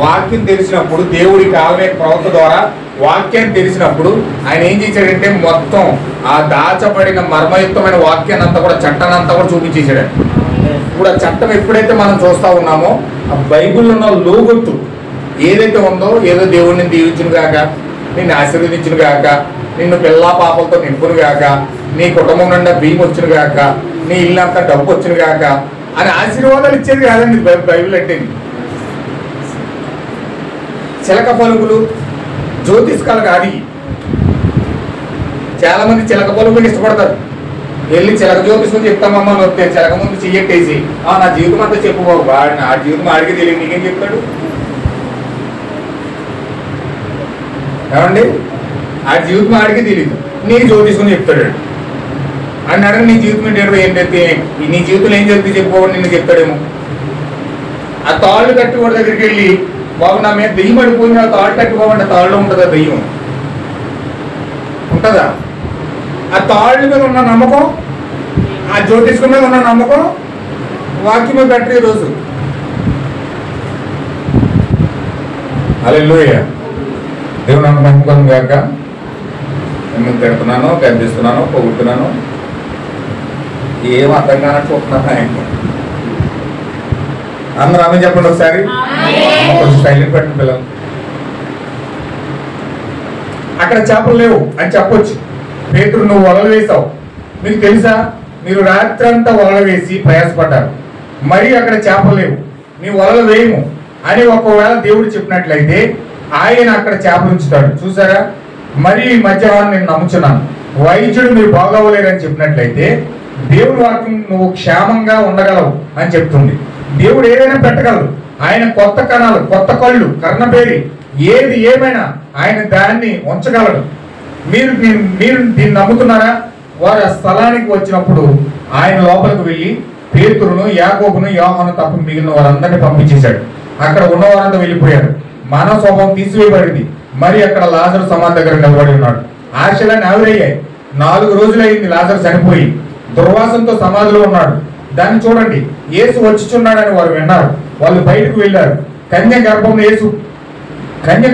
వాక్యం తెలిసినప్పుడు దేవుడి కాలం యొక్క ప్రవక్త ద్వారా వాక్యాన్ని తెలిసినప్పుడు ఆయన ఏం చేశాడంటే మొత్తం ఆ దాచబడిన మర్మయుక్తమైన వాక్యాన్ని అంతా కూడా, చట్టాన్ని అంతా కూడా చూపించేశాడు. ఇప్పుడు ఆ చట్టం ఎప్పుడైతే మనం చూస్తూ ఉన్నామో ఆ బైబిల్లో ఉన్న లోగొట్టు ఏదైతే ఉందో, ఏదో దేవుడిని దీవించును గాక, నిన్ను ఆశీర్వదించును గాక, నిన్ను పిల్లా పాపలతో నింపును గాక, నీ కుటుంబం నుండి బియ్యం వచ్చును గాక, నీ ఇల్లు అంతా డబ్బు వచ్చును గాక అని ఆశీర్వాదాలు ఇచ్చేది కాదండి బైబిల్ అంటే. చిలక పలుకులు, జ్యోతిష్కాలు కాదు. చాలా మంది చిలక పలుకులు ఇష్టపడతారు. వెళ్ళి చిలక జ్యోతిష్కులు చెప్తామమ్మా వస్తే చిలక ముందు చెయ్యట్టేసి నా జీవితం అంతా చెప్పు బాబు, ఆ జీవితం ఆడికి తెలియదు, నీకేం చెప్తాడు? ఏమండి, ఆ జీవితం ఆడికి తెలియదు, నీకు జ్యోతిష్కుని చెప్తాడు. అన్నాడు నీ జీవితం ఏంటంటే నీ జీవితంలో ఏం జరిగితే చెప్పుకోవాలి నిన్ను చెప్తాడేమో. ఆ తాళ్ళు కట్టి వాడి దగ్గరికి వెళ్ళి, బాబు నా మీద దెయ్యం పడిపోయింది, ఆ తాళ్ళు కట్టుకోమంటే తాళ్ళలో ఉంటుందా దెయ్యం? ఉంటుందా? ఆ తాళ్ళ మీద ఉన్న నమ్మకం, ఆ జ్యోతిష్కుల మీద ఉన్న నమ్మకం వాక్యం మీద పెట్టరు ఈరోజు. హల్లెలూయా. దేవుని నమ్మకం కాక మిమ్మల్ని తిడుతున్నాను, గర్దిస్తున్నాను, పొగుడుతున్నాను, ఏం అర్థం కానట్టు చూస్తున్నాను. ఆయన అందరూ ఆమె చెప్పండి ఒకసారి. కొంచెం సైలెంట్ పెట్టండి పిల్లలు. అక్కడ చేపలు లేవు అని చెప్పొచ్చు. పేతురు నువ్వు వలలు వేసావు, మీకు తెలుసా మీరు రాత్రంతా వలలు వేసి ప్రయాసపడ్డారు, మరి అక్కడ చేపలు లేవు, నీ వలలు వేయము అని ఒకవేళ దేవుడు చెప్పినట్లయితే ఆయన అక్కడ చేపలు ఉంచుతాడు. చూసారా, మరి ఈ మధ్యాహ్నం నేను నమ్ముచున్నాను వైద్యుడు మీరు బాగోలేరని చెప్పినట్లయితే దేవుడు వాక్యం నువ్వు క్షేమంగా ఉండగలవు అని చెప్తుంది. దేవుడు ఏదైనా పెట్టగలరు. ఆయన కొత్త కణాలు, కొత్త కళ్ళు, కర్ణపేరి ఏది ఏమైనా ఆయన దాన్ని ఉంచగలడు. మీరు దీన్ని నమ్ముతున్నారా? వారు ఆ స్థలానికి వచ్చినప్పుడు ఆయన లోపలికి వెళ్ళి పేతురును, యాకోబును, యోహాను తప్ప మిగిలిన వారందరినీ పంపించేశాడు. అక్కడ ఉన్న వారంతా వెళ్ళిపోయారు. మానవ స్వభావం తీసివేయబడింది. మరి అక్కడ లాజరు సమాధి దగ్గర నిలబడి ఉన్నాడు. ఆశలన్నీ ఆవిరయ్యాయి. 4 రోజులైంది లాజరు చనిపోయి. దుర్వాసంతో సమాధిలో ఉన్నాడు. దాన్ని చూడండి, యేసు వచ్చుచున్నాడని వారు విన్నారు. వాళ్ళు బయటకు వెళ్ళారు. కన్య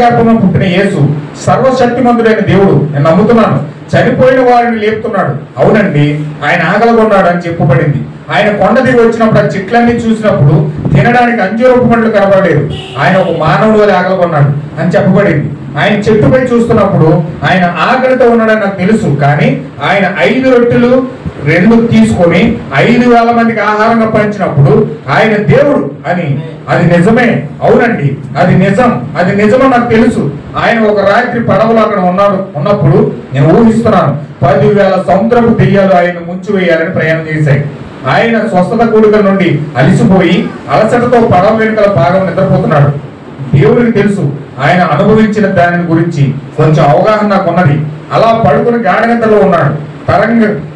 గర్భంలో పుట్టిన యేసు సర్వశక్తిమంతుడైన దేవుడు, నేను నమ్ముతున్నాను, చనిపోయిన వారిని లేపుతున్నాడు. అవునండి, ఆయన ఆకలిగొన్నాడు అని చెప్పబడింది. ఆయన కొండ దిగి వచ్చినప్పుడు ఆ చెట్లన్నీ చూసినప్పుడు తినడానికి అంజూరపు పండ్లు కనబడలేదు. ఆయన ఒక మానవుడు వల్ల ఆకలిగొన్నాడు అని చెప్పబడింది. ఆయన చెట్టుపై చూస్తున్నప్పుడు ఆయన ఆకలితో ఉన్నాడని నాకు తెలుసు, కానీ ఆయన 5 రొట్టెలు 2 తీసుకొని 5,000 మందికి ఆహారంగా పంచినప్పుడు ఆయన దేవుడు అని, అది నిజమే. అవునండి, అది నిజమని నాకు తెలుసు. ఆయన ఒక రాత్రి పడవలో అక్కడ ఉన్నప్పుడు నేను ఊహిస్తున్నాను 10,000 సముద్రపు దెయ్యాలు ఆయన ముంచి వేయాలని ప్రయాణం చేశాయి. ఆయన స్వస్థత కూడిక నుండి అలిసిపోయి అలసటతో పడవ వెనుకల భాగం నిద్రపోతున్నాడు. దేవుడికి తెలుసు ఆయన అనుభవించిన దాని గురించి కొంచెం అవగాహన నాకు ఉన్నది. అలా పడుకుని గాఢనిద్రలో ఉన్నాడు.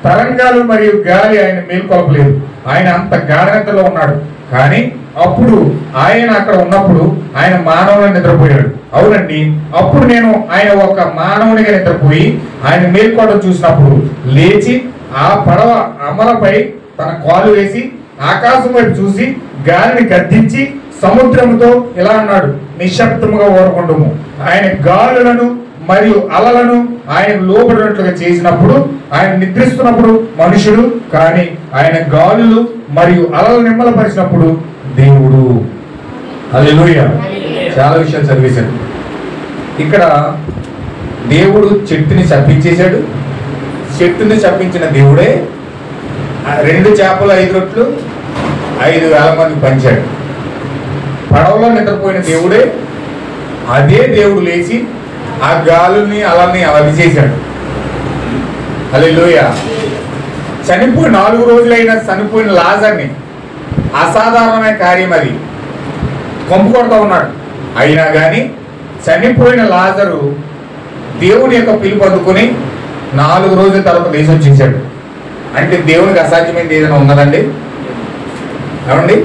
తరంగాలు మరియు గాలి ఆయన మేల్కొలపలేదు. ఆయన అంత గాఢనిద్రలో ఉన్నాడు. కానీ అప్పుడు ఆయన అక్కడ ఉన్నప్పుడు ఆయన మానవుని నిద్రపోయాడు. అవునండి, అప్పుడు నేను ఆయన ఒక మానవునిగా నిద్రపోయి ఆయన మేల్కోవడం చూసినప్పుడు లేచి ఆ పడవ అమలపై తన కాలు వేసి ఆకాశం వైపు చూసి గాలిని గద్దించి సముద్రముతో ఇలా అన్నాడు, నిశ్శబ్దముగా ఊరకుండుము. ఆయన గాలులను మరియు అలలను ఆయన లోబడినట్లుగా చేసినప్పుడు, ఆయన నిద్రిస్తున్నప్పుడు మనుషుడు, కానీ ఆయన గాలులు మరియు అలలు నిమ్మలపరిచినప్పుడు దేవుడు. హల్లెలూయా. చాలా విషయాలు చదివేశాడు. ఇక్కడ దేవుడు చెట్టుని శపించేశాడు. చెట్టుని శపించిన దేవుడే 2 చేపలు 5 రొట్లు 5,000 మందికి పంచాడు. పడవలో నిద్రపోయిన దేవుడే అదే దేవుడు లేచి ఆ గాలుని అలని అవి చేశాడు. హల్లెలూయా. చనిపోయి 4 రోజులైనా చనిపోయిన లాజర్ని, అసాధారణమైన కార్యం అది, కొంపు కొడతా ఉన్నాడు. అయినా కానీ చనిపోయిన లాజరు దేవుని యొక్క పిలుపు అందుకుని 4 రోజుల తర్వాత లేచి వచ్చేసాడు. అంటే దేవునికి అసాధ్యమైనది ఏదైనా ఉన్నదండి? ఏమండి,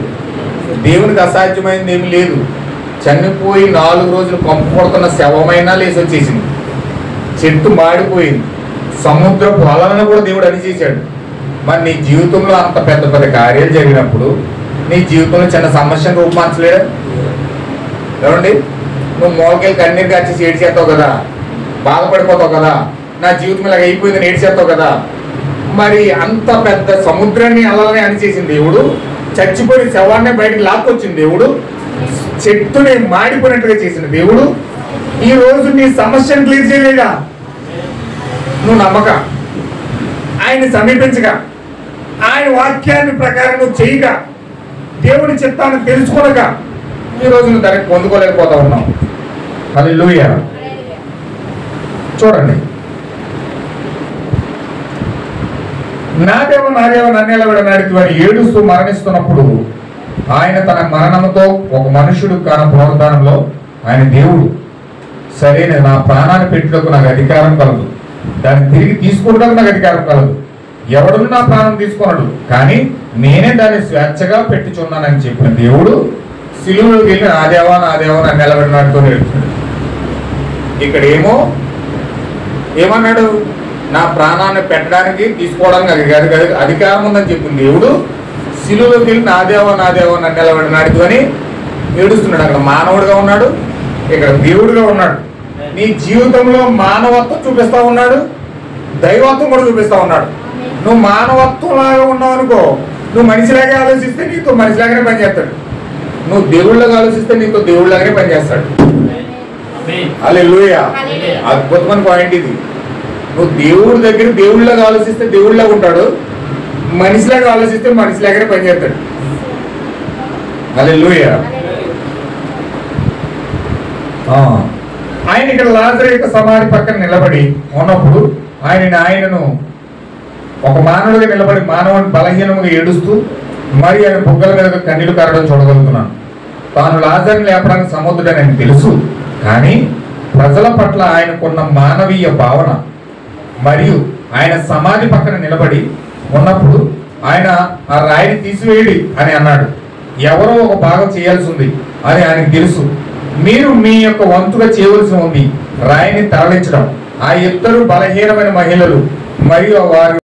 దేవునికి అసాధ్యమైనది ఏమి లేదు. చనిపోయి 4 రోజులు కంపు కొడుతున్న శవమైనా లేచి వచ్చేసింది. చెట్టు మాడిపోయింది. సముద్రపు అలలను కూడా దేవుడు అణిచేశాడు. మరి నీ జీవితంలో అంత పెద్ద పెద్ద కార్యాలు జరిగినప్పుడు నీ జీవితంలో చిన్న సమస్యను రూపుమార్చలేడా? ఏమండి, నువ్వు మోకెళ్ళి కన్నీరు కాచేసి ఏడ్చేస్తావు కదా, బాధపడిపోతావు కదా, నా జీవితం ఇలాగ అయిపోయిందని ఏడ్చేస్తావు కదా. మరి అంత పెద్ద సముద్రాన్ని అలలని అణిచేసిన దేవుడు, చచ్చిపోయిన శవాన్ని బయటకు లాక్కొచ్చిన దేవుడు, చెట్టుని మాడిపోయినట్టుగా చేసిన దేవుడు ఈ రోజు నీ సమస్యను క్లియర్ చేయలేదా? నువ్వు నమ్మక, ఆయన్ని సమీపించగా, ఆయన వాక్యాన్ని ప్రకారం నువ్వు చేయగా, దేవుని చిత్తాన్ని తెలుసుకోనగా ఈ రోజు నువ్వు దానికి పొందుకోలేకపోతా ఉన్నావు. హల్లెలూయా. చూడండి, నా దేవ నన్నేలా విడనాడికి వారు ఏడుస్తూ మరణిస్తున్నప్పుడు ఆయన తన మరణంతో ఒక మనుషుడు కాన పునరుద్ధానంలో ఆయన దేవుడు, సరైన నా ప్రాణాన్ని పెట్టుటకు నాకు అధికారం కలదు, దాన్ని తిరిగి తీసుకుంటకు నాకు అధికారం కలదు, ఎవడు నా ప్రాణం తీసుకున్నాడు, కానీ నేనే దాన్ని స్వేచ్ఛగా పెట్టుచున్నానని చెప్పిన దేవుడు సిలువలోకి వెళ్ళి నా దేవా నన్నేలా విడనాడుతూ నేర్చుకున్నాడు. ఇక్కడ ఏమన్నాడు? నా ప్రాణాన్ని పెట్టడానికి తీసుకోవడానికి అధికారం ఉందని చెప్పిన దేవుడు సిలువలోకి వెళ్ళి నా దేవా నన్ను ఎలా విడనాడుతూ అని ఏడుస్తున్నాడు. అక్కడ మానవుడిగా ఉన్నాడు, ఇక్కడ దేవుడిగా ఉన్నాడు. నీ జీవితంలో మానవత్వం చూపిస్తా ఉన్నాడు, దైవత్వం కూడా చూపిస్తా ఉన్నాడు. నువ్వు మానవత్వం లాగా ఉన్నావు అనుకో, నువ్వు మనిషిలాగే ఆలోచిస్తే నీతో మనిషిలాగానే పనిచేస్తాడు. నువ్వు దేవుళ్ళగా ఆలోచిస్తే నీతో దేవుళ్ళలాగానే పనిచేస్తాడు. హల్లెలూయా. అద్భుతమైన పాయింట్ ఇది. నువ్వు దేవుడి దగ్గర దేవుళ్ళగా ఆలోచిస్తే దేవుళ్ళగా ఉంటాడు, మనిషిలాగా ఆలోచిస్తే మనిషిలాగానే పనిచేస్తాడు. హల్లెలూయా. ఆయన ఇక్కడ లాజరు యొక్క సమాధి పక్కన నిలబడి ఉన్నప్పుడు ఆయనను ఒక మానవుడిగా నిలబడి మానవుని బలహీనముగా ఏడుస్తూ మరి ఆయన బుగ్గల మీద కన్నీళ్లు కారడం చూడగలుగుతున్నాను. తాను లాజరుని లేపడానికి సముద్రుడని ఆయన తెలుసు, కానీ ప్రజల పట్ల ఆయనకున్న మానవీయ భావన మరియు ఆయన సమాధి పక్కన నిలబడి ఉన్నప్పుడు ఆయన ఆ రాయిని తీసివేయడి అని అన్నాడు. ఎవరో ఒక భాగం చేయాల్సి ఉంది అని ఆయనకు తెలుసు. మీరు మీ యొక్క వంతుగా చేయవలసి ఉంది రాయిని తరలించడం. ఆ ఇద్దరు బలహీనమైన మహిళలు మరియు వారి